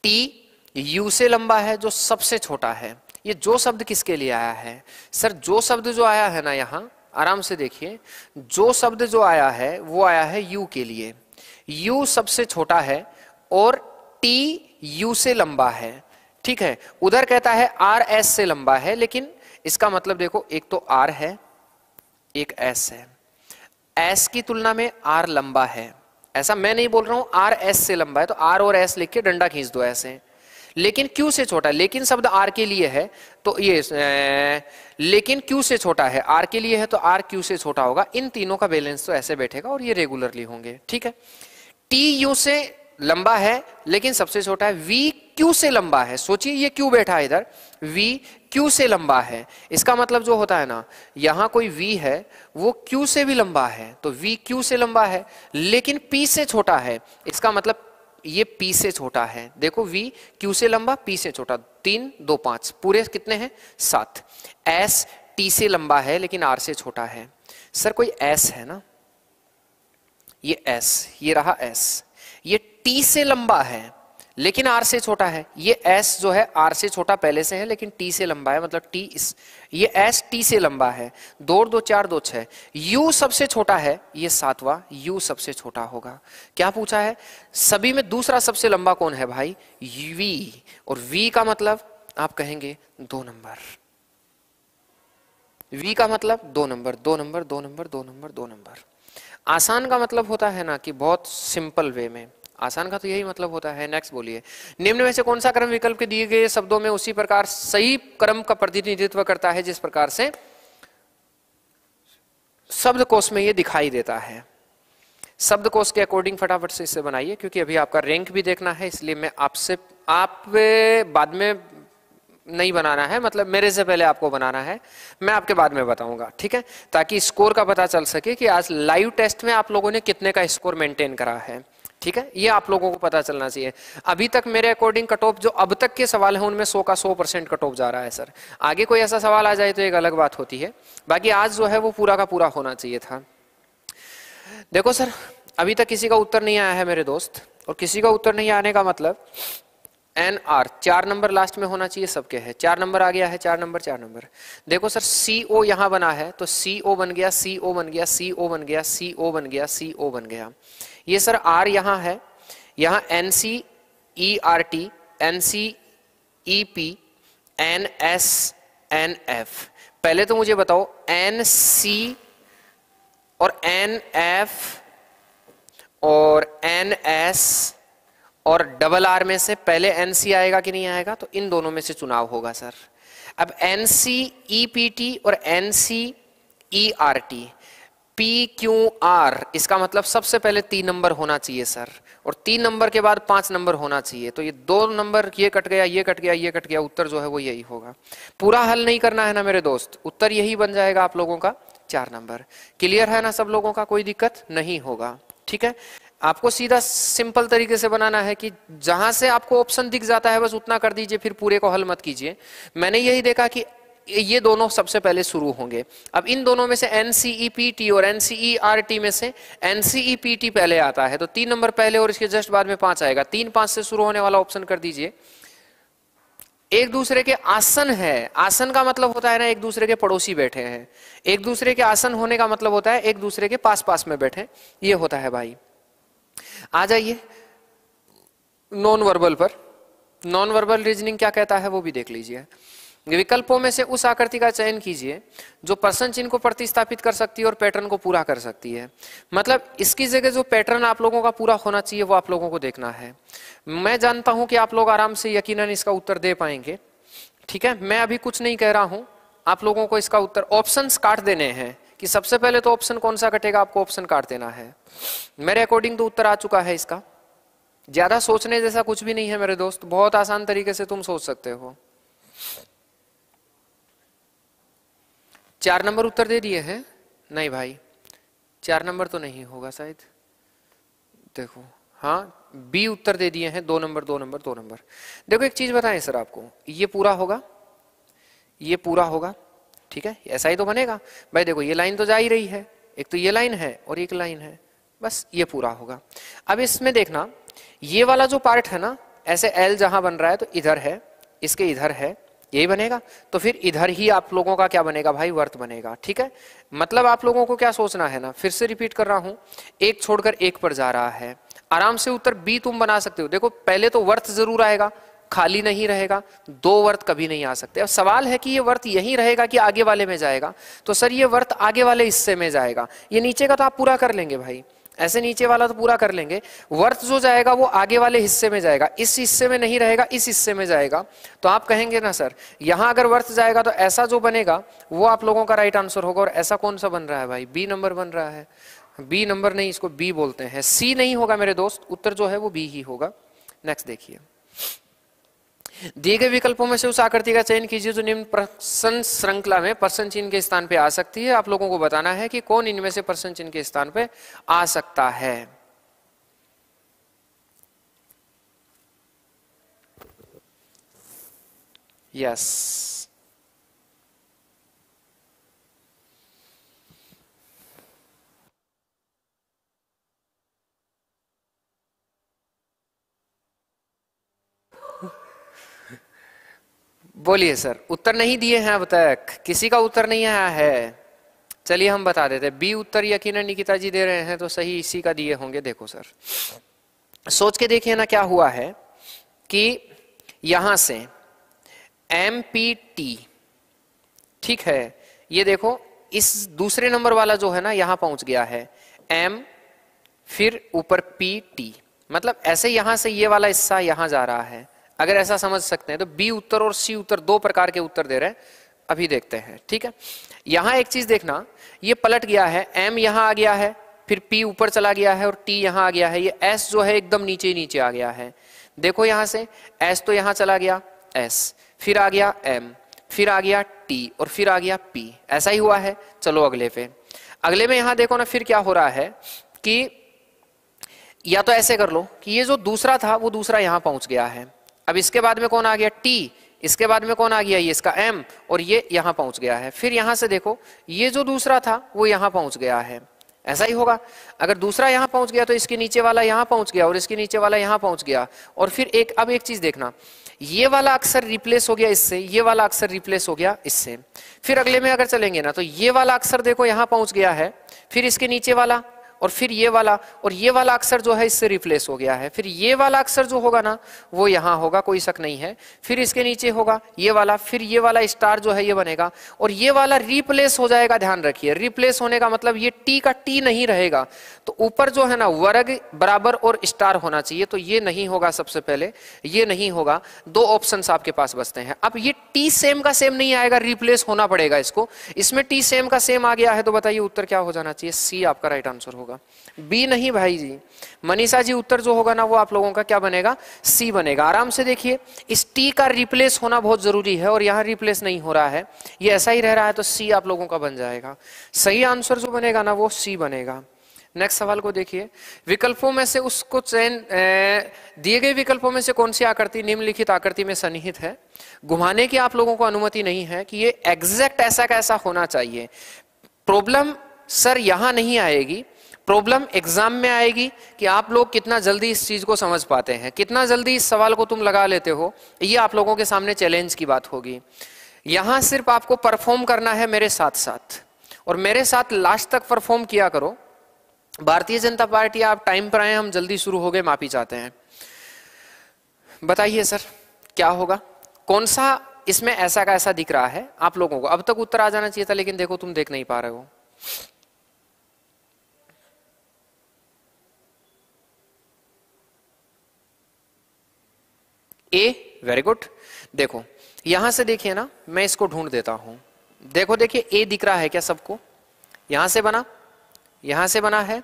टी यू से लंबा है जो सबसे छोटा है। ये जो शब्द किसके लिए आया है सर? जो शब्द जो आया है ना, यहां आराम से देखिए, जो शब्द जो आया है वो आया है यू के लिए, यू सबसे छोटा है और टी यू से लंबा है, ठीक है। उधर कहता है आर एस से लंबा है, लेकिन इसका मतलब देखो, एक तो आर है एक एस है, एस की तुलना में आर लंबा है, ऐसा मैं नहीं बोल रहा हूं आर एस से लंबा है तो आर और एस लिख के डंडा खींच दो ऐसे, लेकिन क्यू से छोटा है, लेकिन शब्द आर के लिए है तो ये लेकिन क्यू से छोटा है, आर के लिए है तो आर क्यू से छोटा होगा, इन तीनों का बैलेंस तो ऐसे बैठेगा और ये रेगुलरली होंगे, ठीक है। टी यू से लंबा है लेकिन सबसे छोटा है, वी क्यू से लंबा है, सोचिए ये क्यू बैठा है इधर, वी क्यू से लंबा है, इसका मतलब जो होता है ना, यहां कोई वी है वो क्यू से भी लंबा है, तो वी क्यू से लंबा है लेकिन पी से छोटा है, इसका मतलब ये पी से छोटा है। देखो वी क्यू से लंबा, पी से छोटा, 3 2 5 पूरे कितने हैं? 7। एस टी से लंबा है लेकिन आर से छोटा है। सर कोई एस है ना, ये एस, ये रहा एस, ये टी से लंबा है लेकिन आर से छोटा है, ये एस जो है आर से छोटा पहले से है लेकिन टी से लंबा है, मतलब टी इस, ये एस टी से लंबा है, 2 2 4 2 6, यू सबसे छोटा है, ये 7वां यू सबसे छोटा होगा। क्या पूछा है? सभी में दूसरा सबसे लंबा कौन है भाई? वी, और वी का मतलब आप कहेंगे 2 नंबर, वी का मतलब 2 number, 2 number 2 number 2 number 2 number. आसान का मतलब होता है ना कि बहुत सिंपल वे में, आसान का तो यही मतलब होता है। नेक्स्ट बोलिए, निम्न में से कौन सा क्रम विकल्प के दिए गए शब्दों में उसी प्रकार सही क्रम का प्रतिनिधित्व करता है जिस प्रकार से शब्दकोश में ये दिखाई देता है? शब्दकोश के अकॉर्डिंग फटाफट से इसे बनाइए, क्योंकि अभी आपका रैंक भी देखना है, इसलिए मैं आपसे, आप बाद में नहीं बनाना है, मतलब मेरे से पहले आपको बनाना है, मैं आपके बाद में बताऊंगा, ठीक है, ताकि स्कोर का पता चल सके कि आज लाइव टेस्ट में आप लोगों ने कितने का स्कोर मेंटेन करा है, ठीक है, ये आप लोगों को पता चलना चाहिए। अभी तक मेरे अकॉर्डिंग कट ऑफ जो अब तक के सवाल हैं उनमें 100 का 100% कट ऑफ जा रहा है सर। आगे कोई ऐसा सवाल आ जाए तो एक अलग बात होती है, बाकी आज जो है वो पूरा का पूरा होना चाहिए था। देखो सर, अभी तक किसी का उत्तर नहीं आया है मेरे दोस्त, और किसी का उत्तर नहीं आने का मतलब एन आर 4 नंबर लास्ट में होना चाहिए सबके है, 4 नंबर आ गया है, 4 नंबर 4 नंबर। देखो सर सी ओ यहां बना है तो सी ओ बन गया, सी ओ बन गया, सी ओ बन गया, सी ओ बन गया, सी ओ बन गया। ये सर आर यहां है, यहां N C E R T, N C E P, N S, N F. पहले तो मुझे बताओ एन सी और एन एफ और एन एस और डबल आर में से पहले एनसी आएगा कि नहीं आएगा? तो इन दोनों में से चुनाव होगा सर। अब एनसी ई पी टी और NC E R T, P Q are, इसका मतलब सबसे पहले 3 नंबर होना चाहिए सर, और 3 नंबर के बाद 5 नंबर होना चाहिए, तो ये 2 नंबर ये कट गया, ये कट गया, ये कट गया, उत्तर जो है वो यही होगा। पूरा हल नहीं करना है ना मेरे दोस्त, उत्तर यही बन जाएगा आप लोगों का 4 नंबर। क्लियर है ना सब लोगों का? कोई दिक्कत नहीं होगा, ठीक है। आपको सीधा सिंपल तरीके से बनाना है कि जहां से आपको ऑप्शन दिख जाता है बस उतना कर दीजिए, फिर पूरे को हल मत कीजिए। मैंने यही देखा कि ये दोनों सबसे पहले शुरू होंगे। अब इन दोनों में से NCEPT और NCERT में से NCEPT पहले आता है, तो 3 नंबर पहले और इसके जस्ट बाद में 5 आएगा। 3 5 से शुरू होने वाला ऑप्शन कर दीजिए। एक दूसरे के आसन है, आसन का मतलब होता है ना एक दूसरे के पड़ोसी बैठे हैं। एक दूसरे के आसन होने का मतलब होता है एक दूसरे के पास पास में बैठे, ये होता है भाई। आ जाइए नॉन वर्बल पर। नॉन वर्बल रीजनिंग क्या कहता है वो भी देख लीजिए। विकल्पों में से उस आकृति का चयन कीजिए जो प्रश्न चिन्ह को प्रतिस्थापित कर सकती है और पैटर्न को पूरा कर सकती है। मतलब इसकी जगह जो पैटर्न आप लोगों का पूरा होना चाहिए वो आप लोगों को देखना है। मैं जानता हूं कि आप लोग आराम से यकीनन इसका उत्तर दे पाएंगे, ठीक है। मैं अभी कुछ नहीं कह रहा हूं, आप लोगों को इसका उत्तर ऑप्शंस काट देने हैं कि सबसे पहले तो ऑप्शन कौन सा कटेगा, आपको ऑप्शन काट देना है। मेरे अकॉर्डिंग तो उत्तर आ चुका है इसका। ज्यादा सोचने जैसा कुछ भी नहीं है मेरे दोस्त, बहुत आसान तरीके से तुम सोच सकते हो। 4 नंबर उत्तर दे दिए हैं? नहीं भाई 4 नंबर तो नहीं होगा शायद, देखो हाँ बी उत्तर दे दिए हैं। 2 नंबर 2 नंबर 2 नंबर। देखो एक चीज बताएं सर आपको, ये पूरा होगा, ये पूरा होगा, ठीक है, ऐसा ही तो बनेगा भाई। देखो ये लाइन तो जा ही रही है, एक तो ये लाइन है और एक लाइन है, बस ये पूरा होगा। अब इसमें देखना ये वाला जो पार्ट है ना, ऐसे एल जहां बन रहा है तो इधर है, इसके इधर है, यही बनेगा। तो फिर इधर ही आप लोगों का क्या बनेगा भाई, वर्त बनेगा, ठीक है। मतलब आप लोगों को क्या सोचना है ना, फिर से रिपीट कर रहा हूं, एक छोड़कर एक पर जा रहा है। आराम से उत्तर बी तुम बना सकते हो। देखो पहले तो वर्त जरूर आएगा, खाली नहीं रहेगा, 2 वर्त कभी नहीं आ सकते। अब सवाल है कि ये वर्त यही रहेगा कि आगे वाले में जाएगा, तो सर ये वर्त आगे वाले हिस्से में जाएगा। ये नीचे का तो आप पूरा कर लेंगे भाई, ऐसे नीचे वाला तो पूरा कर लेंगे। वर्त जो जाएगा वो आगे वाले हिस्से में जाएगा, इस हिस्से में नहीं रहेगा, इस हिस्से में जाएगा। तो आप कहेंगे ना सर यहां अगर वर्त जाएगा तो ऐसा जो बनेगा वो आप लोगों का राइट आंसर होगा। और ऐसा कौन सा बन रहा है भाई, बी नंबर बन रहा है। बी नंबर नहीं, इसको बी बोलते हैं, सी नहीं होगा मेरे दोस्त, उत्तर जो है वो बी ही होगा। नेक्स्ट देखिए, दिए गए विकल्पों में से उस आकृति का चयन कीजिए जो निम्न प्रश्न श्रृंखला में प्रश्न चिन्ह के स्थान पे आ सकती है। आप लोगों को बताना है कि कौन इनमें से प्रश्न चिन्ह के स्थान पे आ सकता है। यस बोलिए सर, उत्तर नहीं दिए हैं अब तक, किसी का उत्तर नहीं आया है। चलिए हम बता देते हैं। बी उत्तर यकीनन निकिता जी दे रहे हैं तो सही इसी का दिए होंगे। देखो सर सोच के देखिए ना, क्या हुआ है कि यहां से MPT, ठीक है, ये देखो इस दूसरे नंबर वाला जो है ना यहां पहुंच गया है M, फिर ऊपर PT, मतलब ऐसे यहां से ये वाला हिस्सा यहां जा रहा है। अगर ऐसा समझ सकते हैं तो बी उत्तर और सी उत्तर 2 प्रकार के उत्तर दे रहे हैं, अभी देखते हैं, ठीक है। यहां एक चीज देखना, ये पलट गया है, M यहां आ गया है, फिर P ऊपर चला गया है और T यहां आ गया है। ये S जो है एकदम नीचे ही नीचे आ गया है। देखो यहां से S तो यहां चला गया S, फिर आ गया M, फिर आ गया T और फिर आ गया P, ऐसा ही हुआ है। चलो अगले पे, अगले में यहां देखो ना, फिर क्या हो रहा है कि या तो ऐसे कर लो कि ये जो दूसरा था वो दूसरा यहां पहुंच गया है। अब इसके बाद में कौन आ गया T, इसके बाद में कौन आ गया, ये इसका M, और ये यहां पहुंच गया है। फिर यहां से देखो ये जो दूसरा था वो यहां पहुंच गया है, ऐसा ही होगा। अगर दूसरा यहां पहुंच गया तो इसके नीचे वाला यहां पहुंच गया और इसके नीचे वाला यहां पहुंच गया। और फिर अब एक चीज देखना, ये वाला अक्षर रिप्लेस हो गया इससे, ये वाला अक्षर रिप्लेस हो गया इससे। फिर अगले में अगर चलेंगे ना तो ये वाला अक्षर देखो यहां पहुंच गया है, फिर इसके नीचे वाला और फिर ये वाला, और ये वाला अक्षर जो है इससे रिप्लेस हो गया है। फिर ये वाला अक्षर जो होगा ना वो यहाँ होगा, कोई शक नहीं है। फिर इसके नीचे होगा ये वाला, फिर ये वाला स्टार जो है ये बनेगा और ये वाला रिप्लेस हो जाएगा। ध्यान रखिए, रिप्लेस होने का मतलब ये टी का टी नहीं रहेगा, तो ऊपर जो है ना वर्ग बराबर और स्टार होना चाहिए, तो ये नहीं होगा। सबसे पहले ये नहीं होगा। 2 ऑप्शंस आपके पास बचते हैं। अब ये टी सेम का सेम नहीं आएगा, रिप्लेस होना पड़ेगा इसको। इसमें टी सेम का सेम आ गया है तो बताइए उत्तर क्या हो जाना चाहिए, सी आपका राइट आंसर होगा, बी नहीं भाई जी। मनीषा जी उत्तर जो होगा ना वो आप लोगों का क्या बनेगा, सी बनेगा। आराम से देखिए, इस टी का रिप्लेस होना बहुत जरूरी है और यहां रिप्लेस नहीं हो रहा है, ये ऐसा ही रह रहा है, तो सी आप लोगों का बन जाएगा। सही आंसर जो बनेगा ना वो सी बनेगा। नेक्स्ट सवाल को देखिए, विकल्पों में से उसको चयन दिए गए विकल्पों में से कौन सी आकृति निम्नलिखित आकृति में सन्निहित है। घुमाने की आप लोगों को अनुमति नहीं है कि ये एग्जैक्ट ऐसा कैसा होना चाहिए। प्रॉब्लम सर यहां नहीं आएगी, प्रॉब्लम एग्जाम में आएगी कि आप लोग कितना जल्दी इस चीज को समझ पाते हैं, कितना जल्दी इस सवाल को तुम लगा लेते हो। ये आप लोगों के सामने चैलेंज की बात होगी। यहां सिर्फ आपको परफॉर्म करना है मेरे साथ साथ, और मेरे साथ लास्ट तक परफॉर्म किया करो। भारतीय जनता पार्टी आप टाइम पर आए, हम जल्दी शुरू हो गए, माफी चाहते हैं। बताइए सर क्या होगा, कौन सा इसमें ऐसा का ऐसा दिख रहा है आप लोगों को। अब तक उत्तर आ जाना चाहिए था, लेकिन देखो तुम देख नहीं पा रहे हो। ए, वेरी गुड। देखो यहां से देखिए ना, मैं इसको ढूंढ देता हूं। देखो देखिए ए दिख रहा है क्या सबको। यहां से बना, यहां से बना है,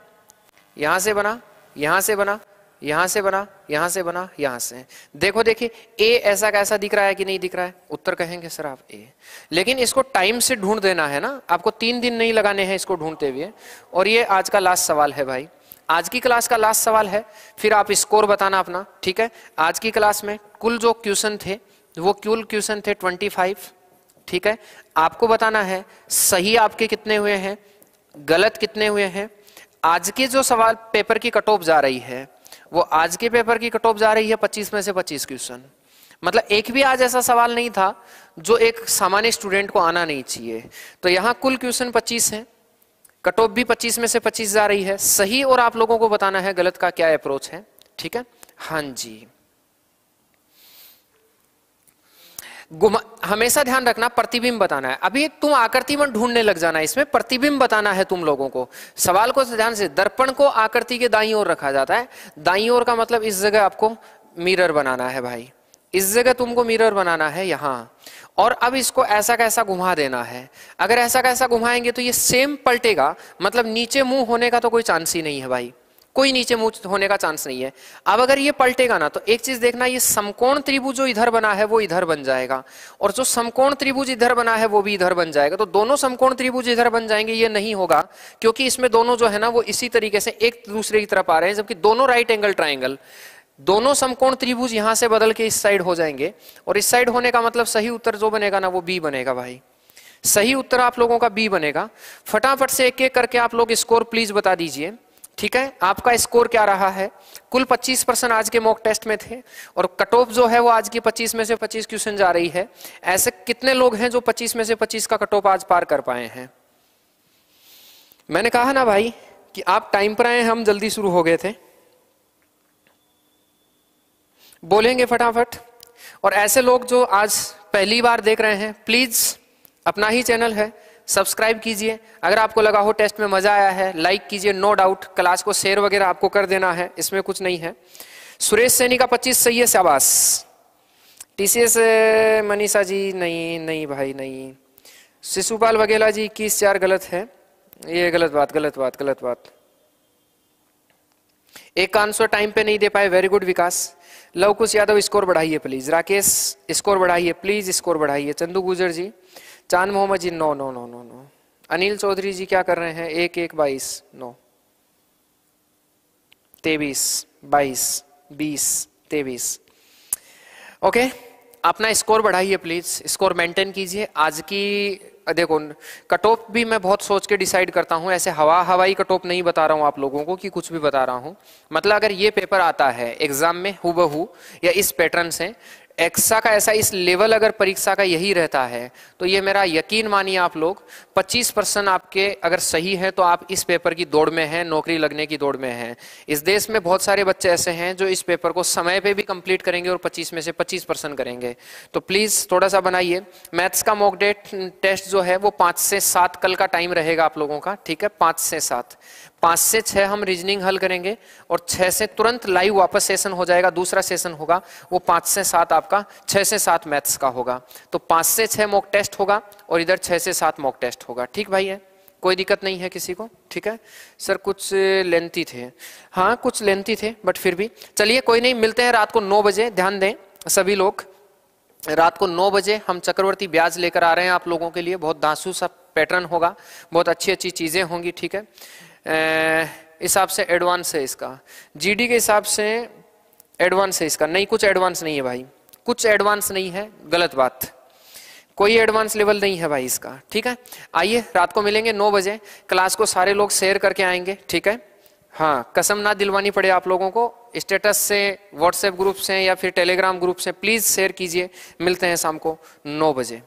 यहां से बना, यहां से बना, यहां से बना, यहां से बना, यहां से। देखो देखिए ए ऐसा कैसा दिख रहा है कि नहीं दिख रहा है। उत्तर कहेंगे सर आप ए, लेकिन इसको टाइम से ढूंढ देना है ना, आपको 3 दिन नहीं लगाने हैं इसको ढूंढते हुए। और ये आज का लास्ट सवाल है भाई, आज की क्लास का लास्ट सवाल है, फिर आप स्कोर बताना अपना, ठीक है। आज की क्लास में कुल जो क्वेश्चन थे वो कुल क्वेश्चन थे 25, ठीक है। आपको बताना है सही आपके कितने हुए हैं, गलत कितने हुए हैं। आज के जो सवाल पेपर की कट ऑफ जा रही है, वो आज के पेपर की कट ऑफ जा रही है 25 में से 25 क्वेश्चन। मतलब एक भी आज ऐसा सवाल नहीं था जो एक सामान्य स्टूडेंट को आना नहीं चाहिए। तो यहाँ कुल क्वेश्चन 25 है, कट ऑफ भी 25 में से 25 जा रही है। सही और आप लोगों को बताना है गलत का क्या अप्रोच है, ठीक है। हाँ जी, हमेशा ध्यान रखना प्रतिबिंब बताना है। अभी तुम आकृति में ढूंढने लग जाना, इसमें प्रतिबिंब बताना है तुम लोगों को। सवाल को ध्यान से, दर्पण को आकृति के दाईं ओर रखा जाता है। दाईं ओर का मतलब इस जगह आपको मिरर बनाना है भाई, इस जगह तुमको मिरर बनाना है यहां। और अब इसको ऐसा कैसा घुमा देना है। अगर ऐसा कैसा घुमाएंगे तो ये सेम पलटेगा, मतलब नीचे मुंह होने का तो कोई चांस ही नहीं है भाई, कोई नीचे मुंह होने का चांस नहीं है। अब अगर ये पलटेगा ना तो एक चीज देखना, ये समकोण त्रिभुज जो इधर बना है वो इधर बन जाएगा, और जो समकोण त्रिभुज इधर बना है वो भी इधर बन जाएगा। तो दोनों समकोण त्रिभुज इधर बन जाएंगे, ये नहीं होगा क्योंकि इसमें दोनों जो है ना वो इसी तरीके से एक दूसरे की तरफ आ रहे हैं, जबकि दोनों राइट एंगल ट्राइंगल, दोनों समकोण त्रिभुज यहां से बदल के इस साइड हो जाएंगे। और इस साइड होने का मतलब सही उत्तर जो बनेगा ना वो बी बनेगा भाई। सही उत्तर आप लोगों का बी बनेगा। फटाफट से एक एक करके आप लोग स्कोर प्लीज बता दीजिए, ठीक है। आपका स्कोर क्या रहा है। कुल 25% आज के मॉक टेस्ट में थे, और कट ऑफ जो है वो आज की 25 में से 25 क्वेश्चन जा रही है। ऐसे कितने लोग हैं जो 25 में से 25 का कट ऑफ आज पार कर पाए हैं। मैंने कहा ना भाई कि आप टाइम पर आए, हम जल्दी शुरू हो गए थे। बोलेंगे फटाफट। और ऐसे लोग जो आज पहली बार देख रहे हैं, प्लीज अपना ही चैनल है, सब्सक्राइब कीजिए। अगर आपको लगा हो टेस्ट में मजा आया है लाइक कीजिए, नो डाउट। क्लास को शेयर वगैरह आपको कर देना है, इसमें कुछ नहीं है। सुरेश सैनी का 25 सही है, शाबाश। टीसीएस मनीषा जी नहीं, नहीं भाई नहीं। शिशुपाल वगेला जी 21/4 गलत है, ये गलत बात, गलत बात, गलत बात। एक आंसर टाइम पे नहीं दे पाए, very good Vikas. Luv Kush Yadav score बढ़ाइए प्लीज। राकेश स्कोर बढ़ाइए प्लीज, स्कोर बढ़ाइए। Chandu Gujar ji, Chand Mohammad ji no no no no no. Anil Chaudhary ji क्या कर रहे हैं, 1-1-22 नो, 23 22 20 23। ओके, अपना स्कोर बढ़ाइए प्लीज, स्कोर मेंटेन कीजिए। आज की देखो कट ऑफ भी मैं बहुत सोच के डिसाइड करता हूं, ऐसे हवाई कट ऑफ नहीं बता रहा हूं आप लोगों को कि कुछ भी बता रहा हूं। मतलब अगर ये पेपर आता है एग्जाम में हुबहू या इस पैटर्न से, ऐसा का ऐसा इस लेवल अगर परीक्षा का यही रहता है, तो ये मेरा यकीन मानिए आप लोग 25% आपके अगर सही है तो आप इस पेपर की दौड़ में हैं, नौकरी लगने की दौड़ में हैं। इस देश में बहुत सारे बच्चे ऐसे हैं जो इस पेपर को समय पे भी कंप्लीट करेंगे और 25 में से 25% करेंगे। तो प्लीज थोड़ा सा बनाइए। मैथ्स का मॉक टेस्ट जो है वो 5 से 7 कल का टाइम रहेगा आप लोगों का, ठीक है। 5 से 7, 5 से 6 हम रीजनिंग हल करेंगे, और 6 से तुरंत लाइव वापस सेशन हो जाएगा, दूसरा सेशन होगा वो 5 से 7 आपका 6 से 7 मैथ्स का होगा। तो 5 से 6 मॉक टेस्ट होगा और इधर 6 से 7 मॉक टेस्ट होगा, ठीक भाई है। कोई दिक्कत नहीं है किसी को, ठीक है। सर कुछ लेंथी थे, हाँ कुछ लेंथी थे, बट फिर भी चलिए कोई नहीं। मिलते हैं रात को 9 बजे, ध्यान दें सभी लोग। रात को 9 बजे हम चक्रवर्ती ब्याज लेकर आ रहे हैं आप लोगों के लिए। बहुत दांसू सा पैटर्न होगा, बहुत अच्छी अच्छी चीजें होंगी, ठीक है। हिसाब से एडवांस है इसका, जीडी के हिसाब से एडवांस है इसका, नहीं कुछ एडवांस नहीं है भाई, कुछ एडवांस नहीं है, गलत बात, कोई एडवांस लेवल नहीं है भाई इसका। ठीक है, आइए रात को मिलेंगे 9 बजे, क्लास को सारे लोग शेयर करके आएंगे। ठीक है, हाँ कसम ना दिलवानी पड़े आप लोगों को, स्टेटस से, व्हाट्सएप ग्रुप से या फिर टेलीग्राम ग्रुप से प्लीज शेयर कीजिए। मिलते हैं शाम को 9 बजे।